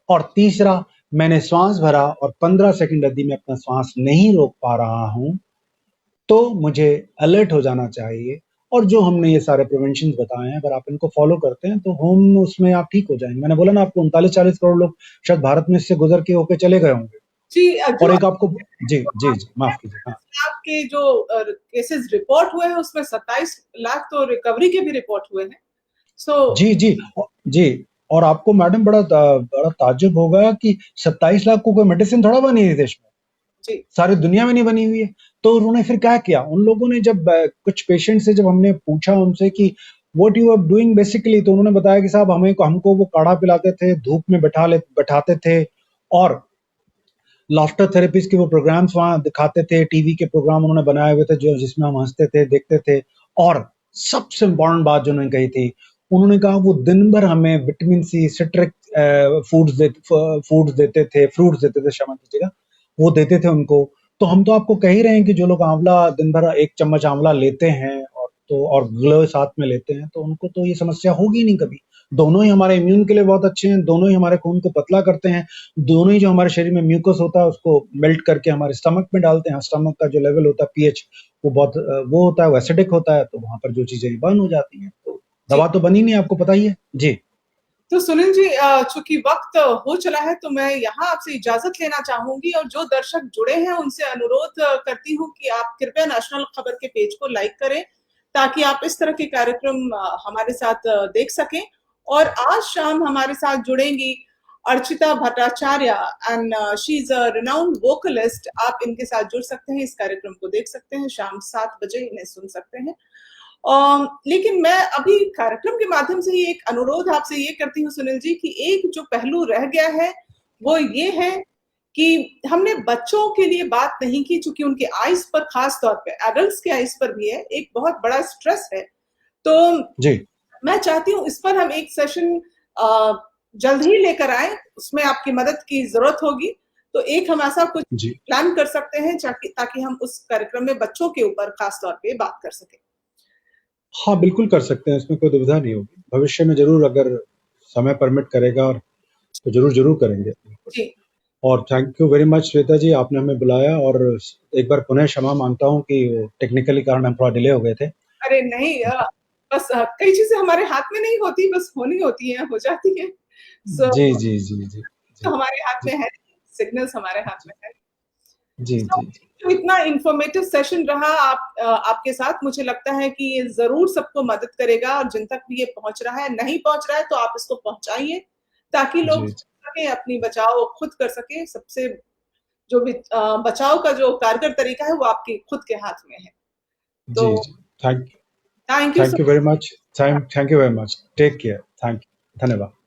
और तीसरा, मैंने श्वास भरा और 15 सेकंड यदि मैं अपना श्वास नहीं रोक पा रहा हूं तो मुझे अलर्ट हो जाना चाहिए। और जो हमने ये सारे प्रिवेंशन बताए हैं, अगर आप इनको फॉलो करते हैं तो होम उसमें आप ठीक हो जाएंगे। मैंने बोला ना आपको 39-40 करोड़ लोग शायद भारत में इससे गुजर के होके चले गए होंगे। जी, और एक आपको जी जी जी माफ कीजिए। हाँ, आपके जो केसेस रिपोर्ट हुए हैं उसमें 27 लाख तो रिकवरी के भी रिपोर्ट हुए हैं। जी जी जी। और आपको मैडम बड़ा ताज्जुब होगा कि 27 लाख को कोई मेडिसिन थोड़ा बनी है देश में, सारी दुनिया में नहीं बनी हुई है। तो उन्होंने फिर क्या किया, उन लोगों ने जब कुछ पेशेंट से जब हमने पूछा उनसे कि what you are doing basically, तो उन्होंने बताया कि साहब हमको वो काढ़ा पिलाते थे, धूप में बैठाते थे, और लाफ्टर थेरेपीज के वो प्रोग्राम्स वहां दिखाते थे। टीवी के प्रोग्राम उन्होंने बनाए हुए थे जो जिसमें हम हंसते थे, देखते थे। और सबसे इंपॉर्टेंट बात जो उन्होंने कही थी, उन्होंने कहा वो दिन भर हमें विटामिन सी, सिट्रिक फूड्स देते थे, फ्रूट्स देते थे, क्षमा कीजिएगा, वो देते थे उनको। तो हम तो आपको कह ही रहे हैं कि जो लोग आंवला दिन भर 1 चम्मच आंवला लेते हैं और ग्लो साथ में लेते हैं तो उनको तो ये समस्या होगी नहीं कभी। दोनों ही हमारे इम्यून के लिए बहुत अच्छे हैं, दोनों ही हमारे खून को पतला करते हैं, दोनों ही जो हमारे शरीर में म्यूकस होता है उसको मेल्ट करके हमारे स्टमक में डालते हैं। स्टमक का जो लेवल होता है पीएच वो बहुत वो होता है, वो एसिडिक होता है, तो वहां पर जो चीजें बर्न हो जाती हैं। तो दवा तो बनी नहीं, आपको पता ही है जी। तो सुनील जी, चूंकि वक्त हो चला है तो मैं यहाँ आपसे इजाजत लेना चाहूंगी, और जो दर्शक जुड़े हैं उनसे अनुरोध करती हूँ कि आप कृपया नेशनल खबर के पेज को लाइक करें, ताकि आप इस तरह के कार्यक्रम हमारे साथ देख सकें। और आज शाम हमारे साथ जुड़ेंगी Archita Bhattacharya and she is a renowned vocalist. आप इनके साथ जुड़ सकते हैं, इस कार्यक्रम को देख सकते हैं, शाम 7 बजे इन्हें सुन सकते हैं। लेकिन मैं अभी कार्यक्रम के माध्यम से ही एक अनुरोध आपसे ये करती हूँ सुनील जी, कि एक जो पहलू रह गया है वो ये है कि हमने बच्चों के लिए बात नहीं की, चूंकि उनके आइज पर, खास तौर पे एडल्ट्स के आइज पर भी है, एक बहुत बड़ा स्ट्रेस है। तो जी मैं चाहती हूँ इस पर हम एक सेशन जल्द ही लेकर आए, उसमें आपकी मदद की जरूरत होगी। तो एक हम ऐसा कुछ जी प्लान कर सकते हैं ताकि हम उस कार्यक्रम में बच्चों के ऊपर खास तौर पे बात कर सकें। हाँ, बिल्कुल कर सकते हैं, इसमें कोई दुविधा नहीं होगी। भविष्य में ज़रूर अगर समय परमिट करेगा और तो ज़रूर करेंगे। जी और thank you very much Shweta ji, आपने हमें बुलाया और एक बार पुनः क्षमा मांगता हूँ कि टेक्निकली कारण हम थोड़ा डिले हो गए थे। अरे नहीं, बस कई चीजें हमारे हाथ में नहीं होती, बस होनी होती हैं, हो जाती हैं। सो जी, जी, जी, जी, तो जी, हमारे हाथ जी, में है, सिग्नल्स हमारे हाथ में है। जी, So, जी, जी, तो इतना इंफॉर्मेटिव सेशन रहा आपके साथ, मुझे लगता है कि ये जरूर सबको मदद करेगा, और जिन तक भी ये पहुंच रहा है, नहीं पहुंच रहा है तो आप इसको पहुंचाइए, ताकि लोग जी, सके अपनी बचाव खुद कर सके। सबसे जो भी बचाव का जो कारगर तरीका है वो आपके खुद के हाथ में है। तो जी, जी। Thank thank you thank so you very much. Thank you very much. Take care. Thank you. धन्यवाद।